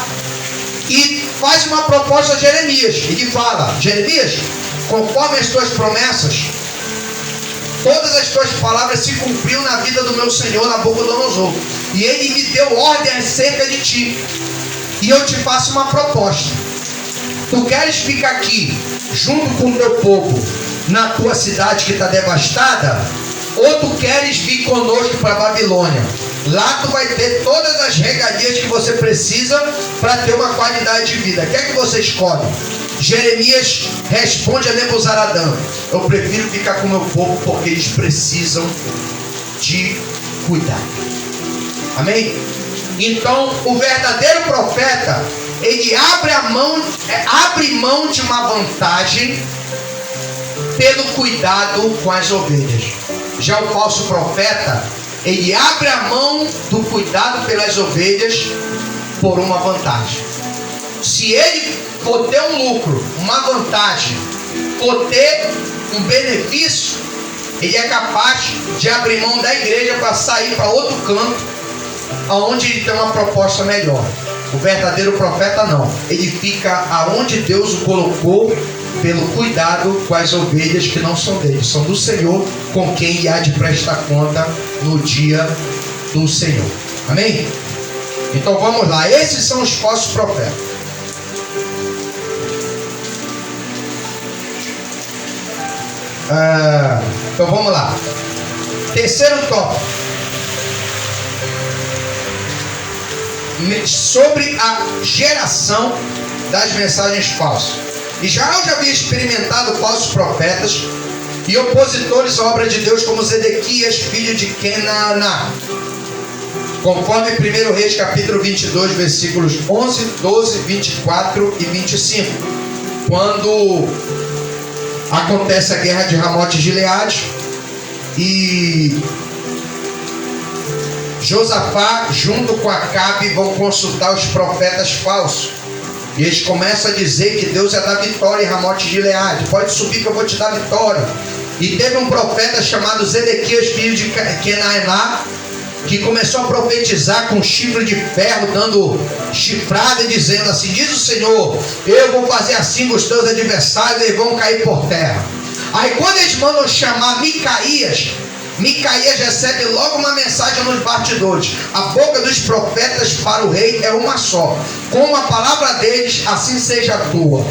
e faz uma proposta a Jeremias. Ele fala: Jeremias, conforme as tuas promessas, todas as tuas palavras se cumpriram na vida do meu senhor Nabucodonosor, e ele me deu ordem acerca de ti, e eu te faço uma proposta. Tu queres ficar aqui junto com o teu povo na tua cidade que está devastada, ou tu queres vir conosco para a Babilônia? Lá tu vai ter todas as regalias que você precisa para ter uma qualidade de vida. O que é que você escolhe? Jeremias responde a Nebuzaradã: eu prefiro ficar com o meu povo, porque eles precisam de cuidado. Amém? Então o verdadeiro profeta, ele abre mão de uma vantagem pelo cuidado com as ovelhas. Já o falso profeta, ele abre a mão do cuidado pelas ovelhas por uma vantagem. Se ele for ter um lucro, uma vantagem, for ter um benefício, ele é capaz de abrir mão da igreja para sair para outro canto, onde ele tem uma proposta melhor. O verdadeiro profeta não. Ele fica aonde Deus o colocou, pelo cuidado com as ovelhas que não são dele, são do Senhor, com quem ele há de prestar conta no dia do Senhor. Amém? Então vamos lá. Esses são os falsos profetas. Então vamos lá. Terceiro tópico, sobre a geração das mensagens falsas. Israel já havia experimentado falsos profetas e opositores à obra de Deus, como Zedequias, filho de Kenaná, conforme 1 Reis capítulo 22, versículos 11, 12, 24 e 25, quando acontece a guerra de Ramote e Gileade, e Josafá junto com Acabe vão consultar os profetas falsos. E eles começam a dizer que Deus é da vitória em Ramote de Gileade. Pode subir que eu vou te dar vitória. E teve um profeta chamado Zedequias, filho de Kenaná, que começou a profetizar com chifre de ferro, dando chifrada e dizendo assim: diz o Senhor, eu vou fazer assim com os teus adversários, eles vão cair por terra. Aí quando eles mandam chamar Micaías recebe logo uma mensagem nos bastidores: a boca dos profetas para o rei é uma só, como a palavra deles, assim seja a tua.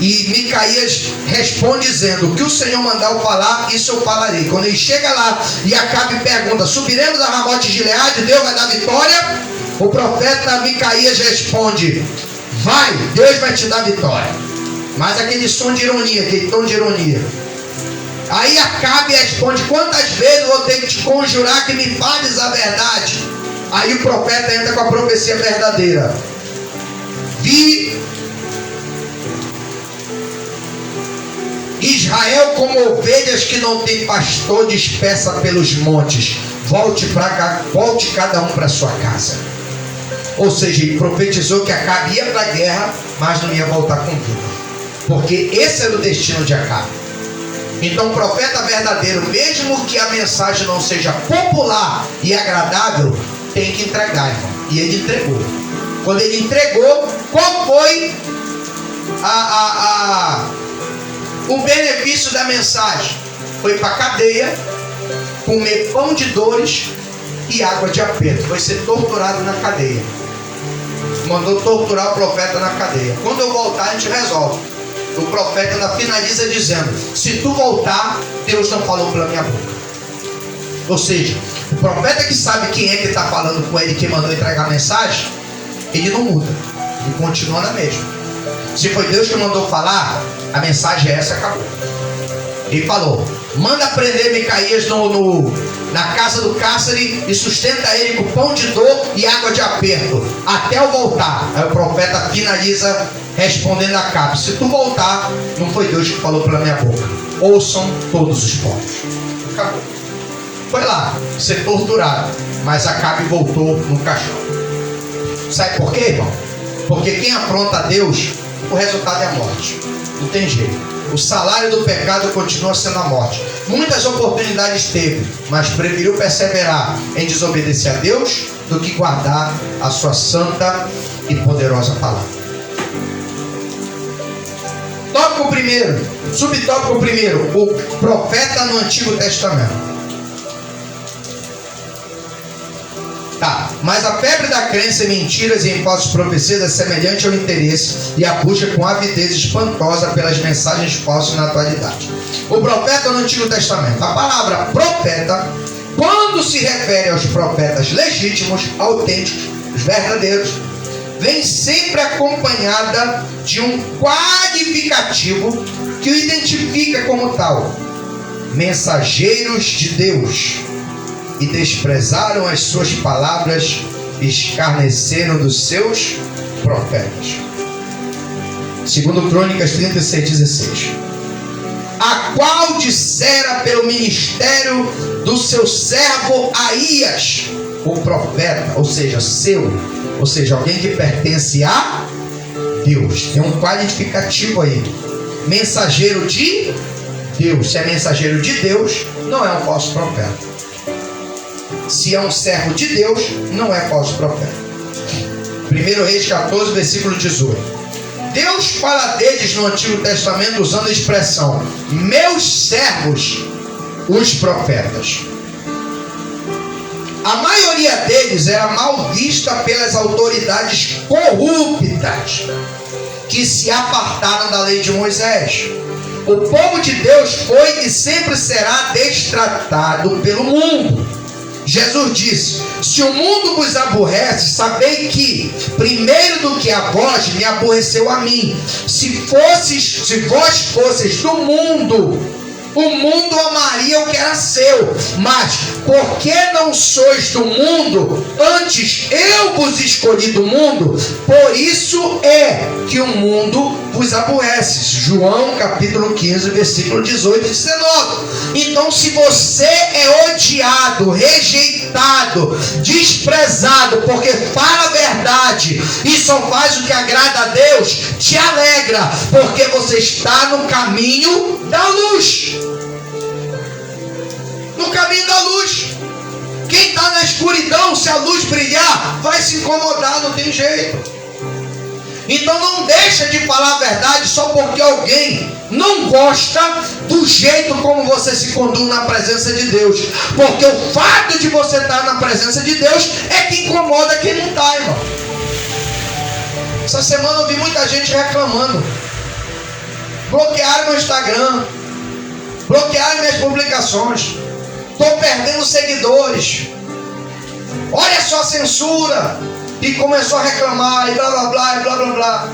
E Micaías responde dizendo: o que o Senhor mandar eu falar, isso eu falarei. Quando ele chega lá e Acabe pergunta: subiremos a Ramote de Gileade, Deus vai dar vitória? O profeta Micaías responde: vai, Deus vai te dar vitória. Mas aquele som de ironia, aquele tom de ironia. Aí Acabe responde: quantas vezes eu vou ter que te conjurar que me fales a verdade? Aí o profeta entra com a profecia verdadeira: vi Israel como ovelhas que não tem pastor, dispersa pelos montes. Volte cada um para sua casa. Ou seja, ele profetizou que Acabe ia para a guerra, mas não ia voltar com vida, porque esse era o destino de Acabe. Então o profeta verdadeiro, mesmo que a mensagem não seja popular e agradável, tem que entregar, irmão. E ele entregou. Quando ele entregou, qual foi o benefício da mensagem? Foi para a cadeia, comer pão de dores e água de aperto. Foi ser torturado na cadeia. Mandou torturar o profeta na cadeia. Quando eu voltar, a gente resolve. O profeta ainda finaliza dizendo: se tu voltar, Deus não falou pela minha boca. Ou seja, o profeta que sabe quem é que está falando com ele, que mandou entregar a mensagem, ele não muda, ele continua na mesma. Se foi Deus que mandou falar, a mensagem é essa, acabou. Ele falou: manda prender Micaías na casa do cárcere e sustenta ele com pão de dor e água de aperto até eu voltar. Aí o profeta finaliza respondendo a Acabe: se tu voltar, não foi Deus que falou pela minha boca. Ouçam todos os povos. Acabou. Foi lá ser torturado, mas Acabe voltou no caixão. Sabe por quê, irmão? Porque quem afronta a Deus, o resultado é a morte. Não tem jeito. O salário do pecado continua sendo a morte. Muitas oportunidades teve, mas preferiu perseverar em desobedecer a Deus do que guardar a sua santa e poderosa palavra. Tópico primeiro, subtópico primeiro: o profeta no Antigo Testamento. Tá, mas a febre da crença em mentiras e em falsas profecias é semelhante ao interesse e a busca com avidez espantosa pelas mensagens falsas na atualidade. O profeta no Antigo Testamento. A palavra profeta, quando se refere aos profetas legítimos, autênticos, verdadeiros, vem sempre acompanhada de um qualificativo que o identifica como tal: mensageiros de Deus. E desprezaram as suas palavras, escarneceram dos seus profetas. Segundo Crônicas 36:16. A qual dissera pelo ministério do seu servo Aías, o profeta, ou seja, alguém que pertence a Deus. Tem um qualificativo aí: mensageiro de Deus. Se é mensageiro de Deus, não é um falso profeta. Se é um servo de Deus, não é falso profeta. 1 Reis 14, versículo 18. Deus fala deles no Antigo Testamento usando a expressão meus servos, os profetas. A maioria deles era mal vista pelas autoridades corruptas que se apartaram da lei de Moisés. O povo de Deus foi e sempre será destratado pelo mundo. Jesus disse: se o mundo vos aborrece, sabei que primeiro do que a vós me aborreceu a mim. Se vós fosseis do mundo, o mundo amaria o que era seu. Mas porque não sois do mundo, antes eu vos escolhi do mundo, por isso é que o mundo vos aborrece. João capítulo 15, versículo 18 e 19. Então, se você é odiado, rejeitado, desprezado, porque fala a verdade, verdade e só faz o que agrada a Deus, te alegra, porque você está no caminho da luz. No caminho da luz. Quem está na escuridão, se a luz brilhar, vai se incomodar, não tem jeito. Então não deixa de falar a verdade só porque alguém não gosta do jeito como você se conduz na presença de Deus. Porque o fato de você estar na presença de Deus é que incomoda quem não está, irmão. Essa semana eu vi muita gente reclamando. Bloquearam meu Instagram, bloquearam minhas publicações, estou perdendo seguidores, olha só a censura. E começou a reclamar, e blá blá blá, e blá blá blá.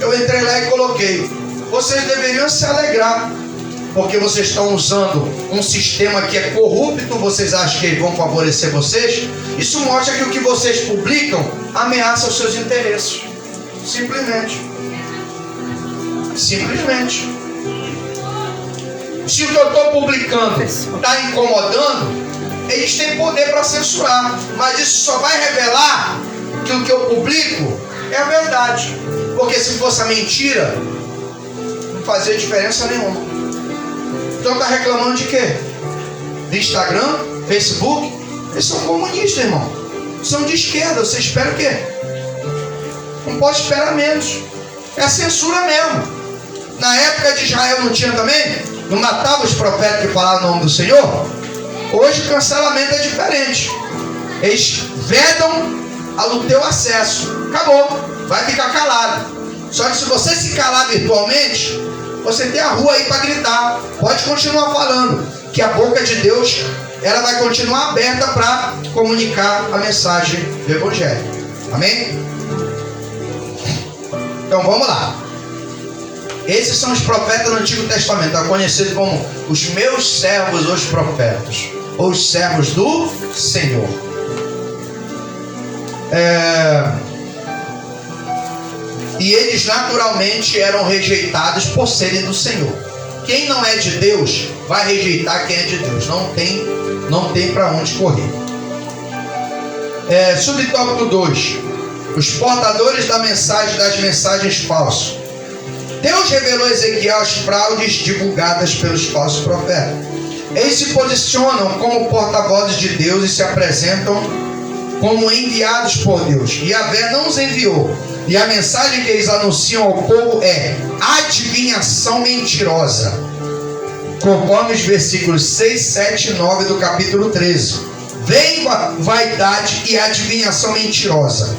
Eu entrei lá e coloquei: vocês deveriam se alegrar, porque vocês estão usando um sistema que é corrupto. Vocês acham que eles vão favorecer vocês? Isso mostra que o que vocês publicam ameaça os seus interesses. Simplesmente. Simplesmente. Se o que eu estou publicando está incomodando, eles têm poder para censurar. Mas isso só vai revelar que o que eu publico é a verdade. Porque se fosse a mentira, não fazia diferença nenhuma. Então está reclamando de quê? De Instagram, Facebook? Eles são comunistas, irmão. São de esquerda. Você espera o quê? Não pode esperar menos. É a censura mesmo. Na época de Israel não tinha também? Não matava os profetas que falavam o nome do Senhor? Hoje o cancelamento é diferente. Eles vedam ao teu acesso. Acabou. Vai ficar calado. Só que se você se calar virtualmente, você tem a rua aí para gritar. Pode continuar falando, que a boca de Deus, ela vai continuar aberta para comunicar a mensagem do Evangelho. Amém? Então vamos lá. Esses são os profetas do Antigo Testamento, conhecidos como os meus servos, os profetas, ou os servos do Senhor. E eles naturalmente eram rejeitados por serem do Senhor. Quem não é de Deus vai rejeitar quem é de Deus. Não tem para onde correr. Subtópico 2: os portadores das mensagens falsas. Deus revelou a Ezequiel as fraudes divulgadas pelos falsos profetas. Eles se posicionam como porta-vozes de Deus e se apresentam como enviados por Deus. Yahvé não os enviou. E a mensagem que eles anunciam ao povo é adivinhação mentirosa, conforme os versículos 6, 7 e 9 do capítulo 13. Vem vaidade e adivinhação mentirosa.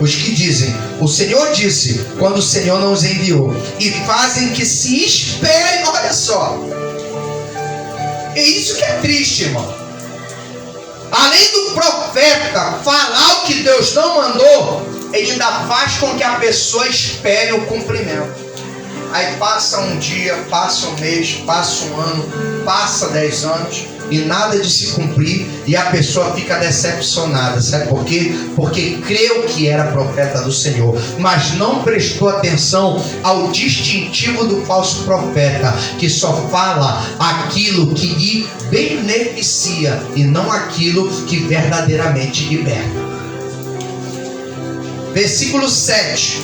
Os que dizem, o Senhor disse, quando o Senhor não os enviou, e fazem que se esperem. Olha só, é isso que é triste, irmão. Além do profeta falar o que Deus não mandou, ele ainda faz com que a pessoa espere o cumprimento. Aí passa um dia, passa um mês, passa um ano, passa 10 anos e nada de se cumprir, e a pessoa fica decepcionada. Sabe por quê? Porque creu que era profeta do Senhor, mas não prestou atenção ao distintivo do falso profeta, que só fala aquilo que lhe beneficia e não aquilo que verdadeiramente liberta. Versículo 7: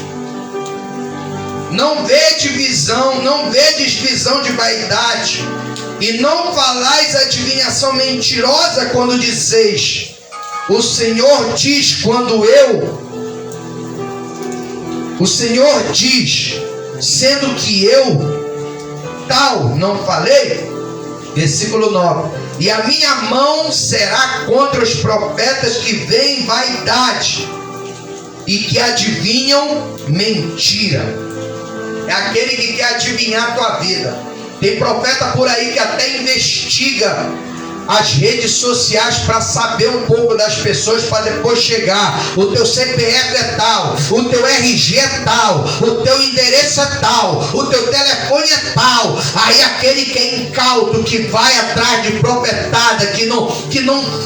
não vedes visão de vaidade, e não falais adivinhação mentirosa quando dizeis, o Senhor diz, o Senhor diz, sendo que eu tal não falei. Versículo 9: e a minha mão será contra os profetas que veem vaidade e que adivinham mentira. É aquele que quer adivinhar a tua vida. Tem profeta por aí que até investiga as redes sociais para saber um pouco das pessoas, para depois chegar, o teu CPF é tal, o teu RG é tal, o teu endereço é tal, o teu telefone é tal. Aí aquele que é incauto, que vai atrás de profetada, que não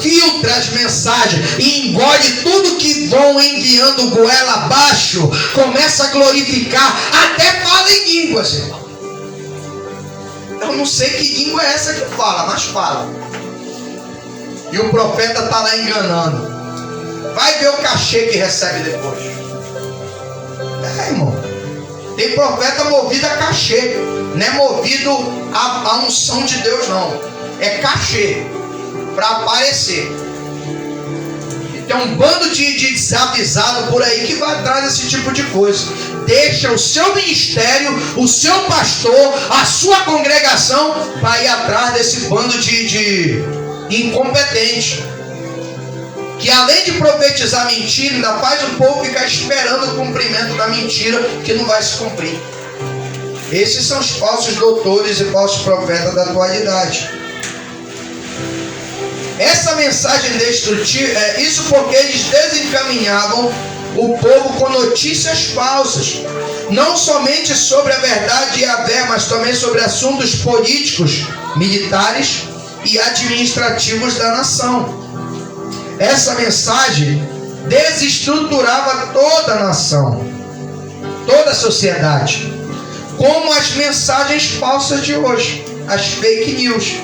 filtra as mensagens e engole tudo que vão enviando goela abaixo, começa a glorificar, até fala em línguas, irmão. Eu não sei que língua é essa que fala, mas fala. E o profeta está lá enganando. Vai ver o cachê que recebe depois. Irmão. Tem profeta movido a cachê. Não é movido a unção de Deus, não. É cachê. Para aparecer. E tem um bando de desavisado por aí que vai atrás desse tipo de coisa. Deixa o seu ministério, o seu pastor, a sua congregação para ir atrás desse bando de incompetente. Que além de profetizar mentira, ainda faz o povo ficar esperando o cumprimento da mentira que não vai se cumprir. Esses são os falsos doutores e falsos profetas da atualidade. Essa mensagem destrutiva, isso porque eles desencaminhavam o povo com notícias falsas, não somente sobre a verdade e a fé, mas também sobre assuntos políticos, militares e administrativos da nação. Essa mensagem desestruturava toda a nação, toda a sociedade, como as mensagens falsas de hoje, as fake news.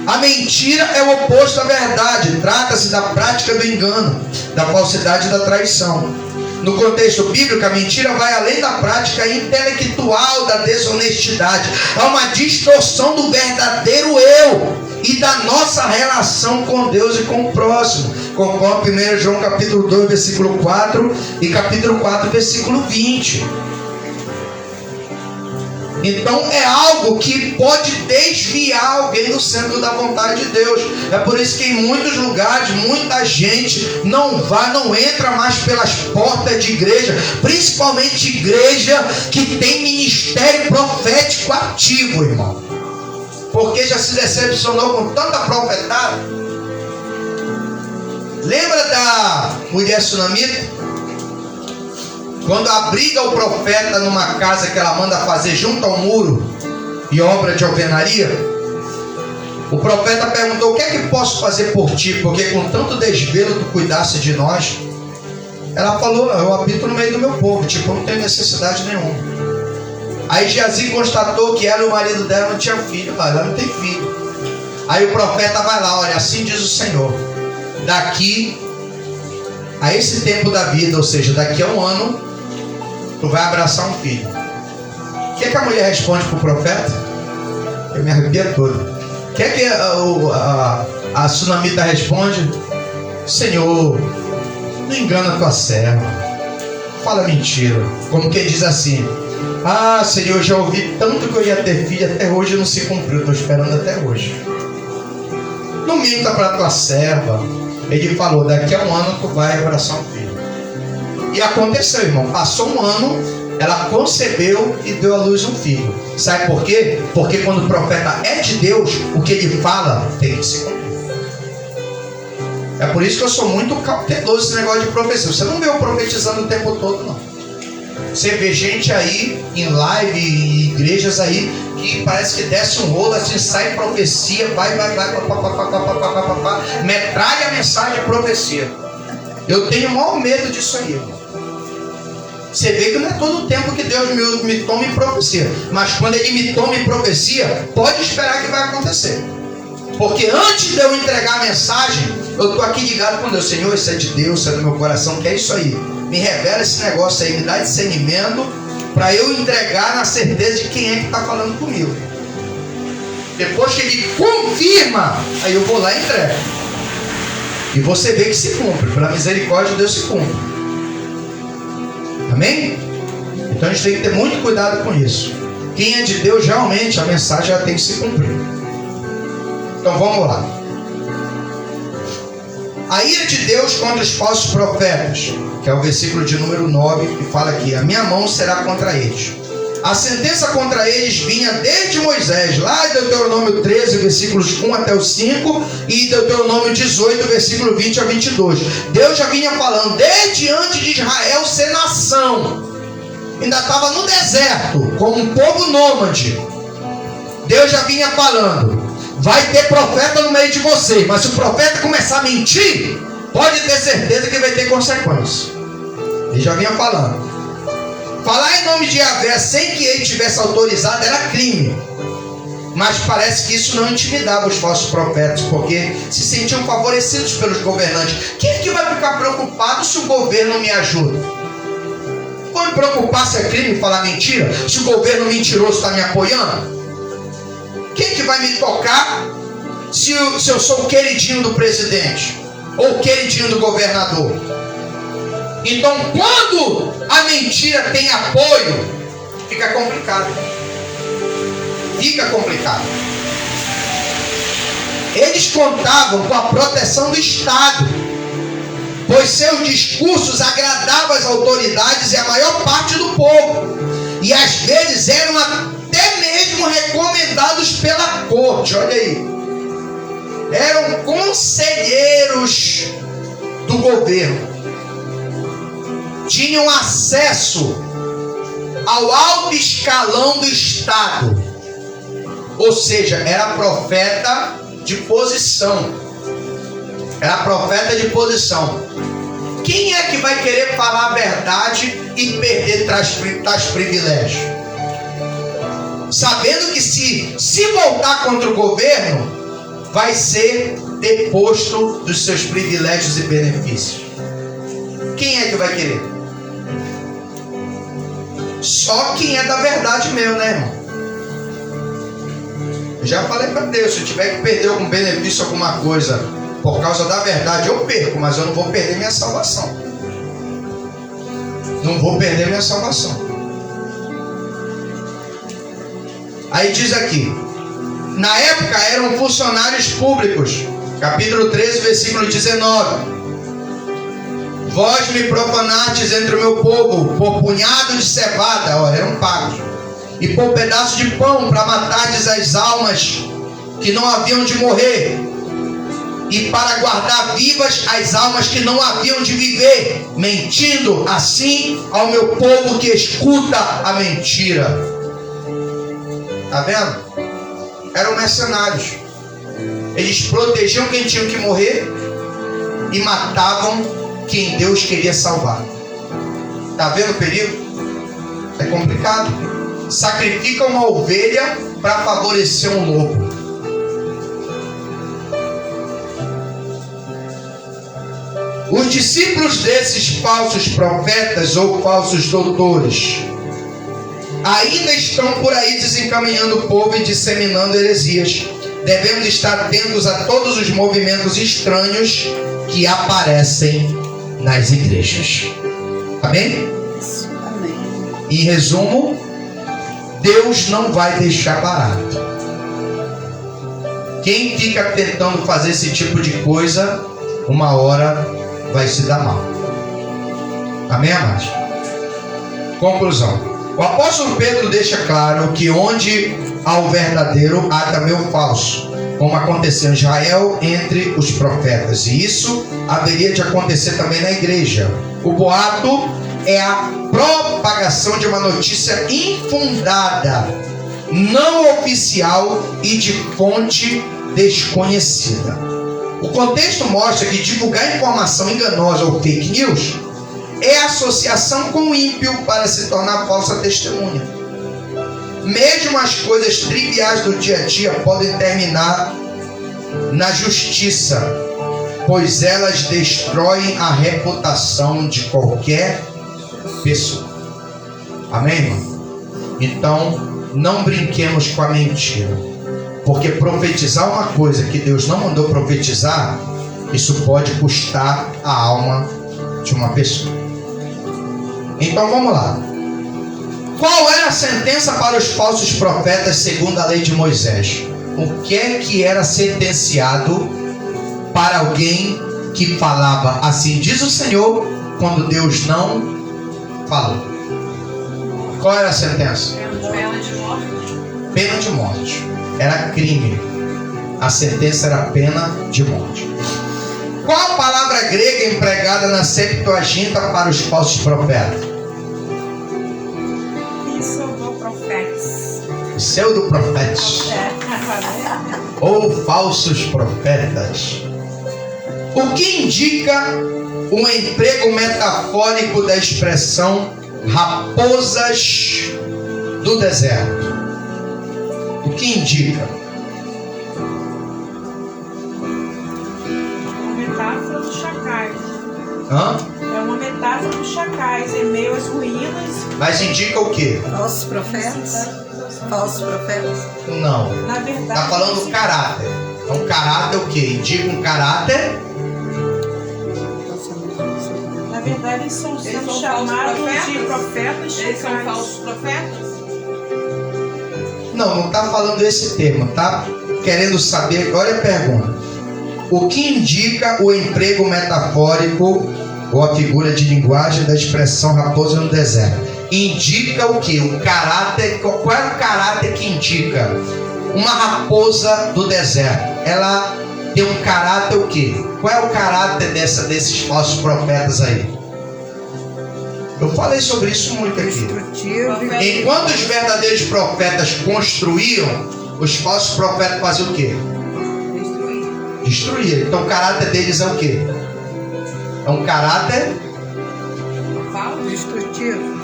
A mentira é o oposto à verdade. Trata-se da prática do engano, da falsidade e da traição. No contexto bíblico, a mentira vai além da prática intelectual da desonestidade. Há uma distorção do verdadeiro eu e da nossa relação com Deus e com o próximo. Conforme 1 João capítulo 2, versículo 4 e capítulo 4, versículo 20. Então é algo que pode desviar alguém do centro da vontade de Deus. É por isso que em muitos lugares, muita gente não entra mais pelas portas de igreja, principalmente igreja que tem ministério profético ativo, irmão. Porque já se decepcionou com tanta profetada. Lembra da mulher sunamita? Quando abriga o profeta numa casa que ela manda fazer junto ao muro e obra de alvenaria, o profeta perguntou: o que é que posso fazer por ti? Porque com tanto desvelo tu cuidasse de nós. Ela falou: eu habito no meio do meu povo, tipo, eu não tenho necessidade nenhuma. Aí Geazi constatou que ela e o marido dela não tinham filho. Ela não tem filho. Aí o profeta vai lá: olha, assim diz o Senhor, daqui a esse tempo da vida, ou seja, daqui a um ano, tu vai abraçar um filho. O que é que a mulher responde para o profeta? Eu me arrepio todo. O que é que a sunamita responde? Senhor, não engana a tua serva, fala mentira. Como quem diz assim: ah, Senhor, já ouvi tanto que eu ia ter filho, até hoje não se cumpriu, estou esperando até hoje. Não minta para a tua serva. Ele falou: daqui a um ano tu vai abraçar um filho. E aconteceu, irmão. Passou um ano, ela concebeu e deu à luz um filho. Sabe por quê? Porque quando o profeta é de Deus, o que ele fala tem que se cumprir. É por isso que eu sou muito cauteloso nesse negócio de profecia. Você não vê eu profetizando o tempo todo, não. Você vê gente aí em live, em igrejas aí, que parece que desce um rolo, assim, sai profecia, vai, metralha a mensagem de profecia. Eu tenho o maior medo disso aí, irmão. Você vê que não é todo o tempo que Deus me toma em profecia, mas quando Ele me toma em profecia, pode esperar que vai acontecer. Porque antes de eu entregar a mensagem, eu estou aqui ligado com Deus. Senhor, isso é de Deus, isso é do meu coração, que é isso aí. Me revela esse negócio aí, me dá discernimento para eu entregar na certeza de quem é que está falando comigo. Depois que Ele confirma, aí eu vou lá e entrego. E você vê que se cumpre. Pela misericórdia de Deus se cumpre. Amém? Então a gente tem que ter muito cuidado com isso. Quem é de Deus, realmente a mensagem já tem que se cumprir. Então vamos lá. A ira de Deus contra os falsos profetas, que é o versículo de número 9, que fala aqui: a minha mão será contra eles. A sentença contra eles vinha desde Moisés, lá em Deuteronômio 13, versículos 1 até o 5, e Deuteronômio 18, versículo 20 a 22. Deus já vinha falando desde antes de Israel ser nação. Ainda estava no deserto, como um povo nômade. Deus já vinha falando: vai ter profeta no meio de vocês, mas se o profeta começar a mentir, pode ter certeza que vai ter consequência. Ele já vinha falando. Falar em nome de Yahvé sem que ele tivesse autorizado era crime. Mas parece que isso não intimidava os falsos profetas, porque se sentiam favorecidos pelos governantes. Quem é que vai ficar preocupado se o governo me ajuda? Vou me preocupar se é crime falar mentira? Se o governo mentiroso está me apoiando? Quem é que vai me tocar se eu sou o queridinho do presidente? Ou o queridinho do governador? Então, quando a mentira tem apoio, fica complicado. Fica complicado. Eles contavam com a proteção do Estado, pois seus discursos agradavam as autoridades e a maior parte do povo, e às vezes eram até mesmo recomendados pela corte. Olha aí, eram conselheiros do governo, tinham acesso ao alto escalão do Estado. Ou seja, era profeta de posição. Era profeta de posição. Quem é que vai querer falar a verdade e perder tais privilégios? Sabendo que se voltar contra o governo, vai ser deposto dos seus privilégios e benefícios. Quem é que vai querer? Só quem é da verdade mesmo, né, irmão? Eu já falei para Deus, se eu tiver que perder algum benefício, alguma coisa, por causa da verdade, eu perco, mas eu não vou perder minha salvação. Não vou perder minha salvação. Aí diz aqui, na época eram funcionários públicos, capítulo 13, versículo 19. Vós me profanastes entre o meu povo, por punhado de cevada, eram pagos, e por pedaço de pão, para matardes as almas que não haviam de morrer, e para guardar vivas as almas que não haviam de viver, mentindo assim ao meu povo que escuta a mentira. Está vendo? Eram mercenários. Eles protegiam quem tinha que morrer e matavam quem Deus queria salvar. Está vendo o perigo? É complicado. Sacrifica uma ovelha para favorecer um lobo. Os discípulos desses falsos profetas ou falsos doutores ainda estão por aí desencaminhando o povo e disseminando heresias. Devemos estar atentos a todos os movimentos estranhos que aparecem nas igrejas. Amém? Amém. Em resumo, Deus não vai deixar barato. Quem fica tentando fazer esse tipo de coisa, uma hora vai se dar mal. Amém, amados? Conclusão. O apóstolo Pedro deixa claro que onde há o verdadeiro, há também o falso, como aconteceu em Israel entre os profetas. E isso haveria de acontecer também na igreja. O boato é a propagação de uma notícia infundada, não oficial e de fonte desconhecida. O contexto mostra que divulgar informação enganosa ou fake news é associação com o ímpio para se tornar falsa testemunha. Mesmo as coisas triviais do dia a dia podem terminar na justiça, pois elas destroem a reputação de qualquer pessoa. Amém, irmão? Então, não brinquemos com a mentira, porque profetizar uma coisa que Deus não mandou profetizar, isso pode custar a alma de uma pessoa. Então vamos lá. Qual era a sentença para os falsos profetas segundo a lei de Moisés? O que é que era sentenciado para alguém que falava assim diz o Senhor, quando Deus não falou? Qual era a sentença? Pena de morte. Pena de morte. Era crime. A sentença era pena de morte. Qual a palavra grega empregada na Septuaginta para os falsos profetas? Pseudo-profetas. Ou falsos profetas. O que indica um emprego metafórico da expressão raposas do deserto? O que indica? Uma metáfora dos chacais. Hã? É uma metáfora dos chacais em meio às ruínas. Mas indica o quê? Falsos profetas? Falsos profetas? Não. Na verdade, Está falando do caráter. Então, caráter é o quê? Indica um caráter. na verdade, eles são Eles sendo são chamados falsos de profetas Eles são chacais. falsos profetas? Não está falando esse termo. Está querendo saber. Olha a pergunta. O que indica o emprego metafórico ou a figura de linguagem da expressão raposa no deserto? Indica o que? O caráter. Qual é o caráter que indica? Uma raposa do deserto. Ela tem um caráter o quê? Qual é o caráter desses falsos profetas aí? Eu falei sobre isso muito aqui. Destrutivo. Enquanto os verdadeiros profetas construíam, os falsos profetas faziam o quê? Destruíam. Então o caráter deles é o quê? É um caráter Destrutivo.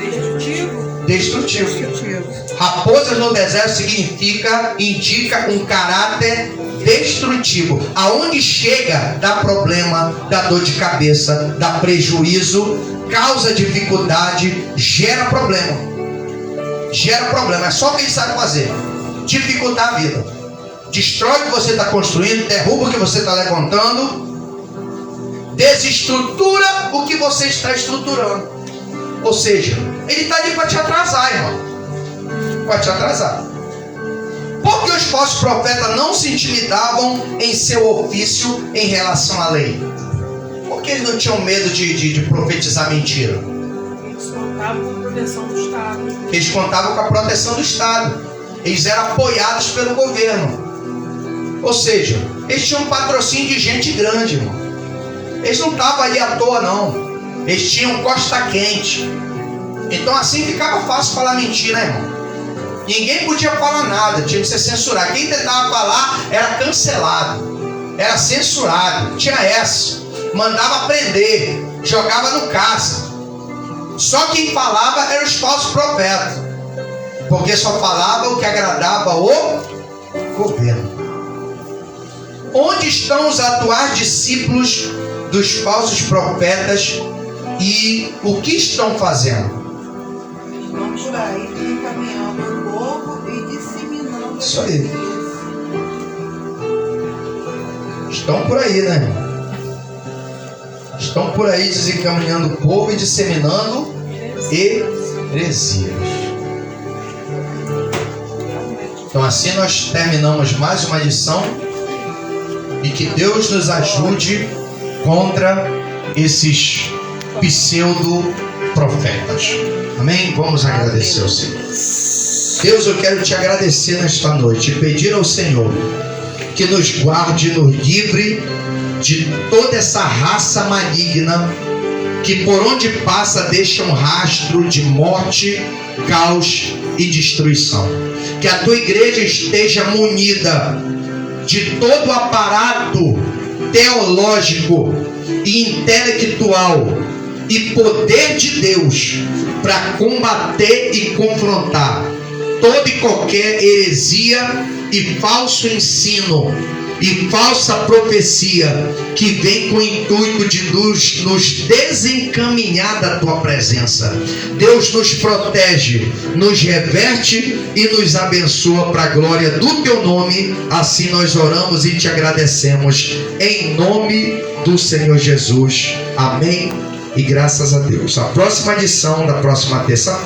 destrutivo. Destrutivo. Raposas no deserto indica um caráter destrutivo. Aonde chega, dá problema, dá dor de cabeça, dá prejuízo, causa dificuldade, gera problema. Gera problema. É só o que ele sabe fazer: dificultar a vida. Destrói o que você está construindo, derruba o que você está levantando, desestrutura o que você está estruturando. Ou seja, ele está ali para te atrasar, irmão. Para te atrasar. Porque os falsos profetas não se intimidavam em seu ofício em relação à lei? Porque eles não tinham medo de profetizar mentira? Eles contavam com a proteção do Estado. Eles contavam com a proteção do Estado. Eles eram apoiados pelo governo. Ou seja, eles tinham um patrocínio de gente grande, irmão. Eles não estavam ali à toa, não. Eles tinham costa quente. Então assim ficava fácil falar mentira, né, irmão? Ninguém podia falar nada, tinha que ser censurado. Quem tentava falar era cancelado, era censurado. Tinha essa. Mandava prender, jogava no caça. Só quem falava eram os falsos profetas, porque só falava o que agradava o governo. Onde estão os atuais discípulos dos falsos profetas e o que estão fazendo? Estão por aí encaminhando o povo e disseminando. Isso aí. Estão por aí, né, irmão? Estão por aí desencaminhando o povo e disseminando heresias. Então assim nós terminamos mais uma lição. E que Deus nos ajude contra esses pseudo-profetas. Amém? Vamos agradecer ao Senhor. Deus, eu quero te agradecer nesta noite e pedir ao Senhor que nos guarde, nos livre de toda essa raça maligna que por onde passa deixa um rastro de morte, caos e destruição. Que a tua igreja esteja munida de todo o aparato teológico e intelectual e poder de Deus para combater e confrontar toda e qualquer heresia e falso ensino e falsa profecia que vem com o intuito de nos desencaminhar da tua presença. Deus nos protege, nos reverte e nos abençoa para a glória do teu nome. Assim nós oramos e te agradecemos em nome do Senhor Jesus. Amém e graças a Deus. A próxima edição da próxima terça-feira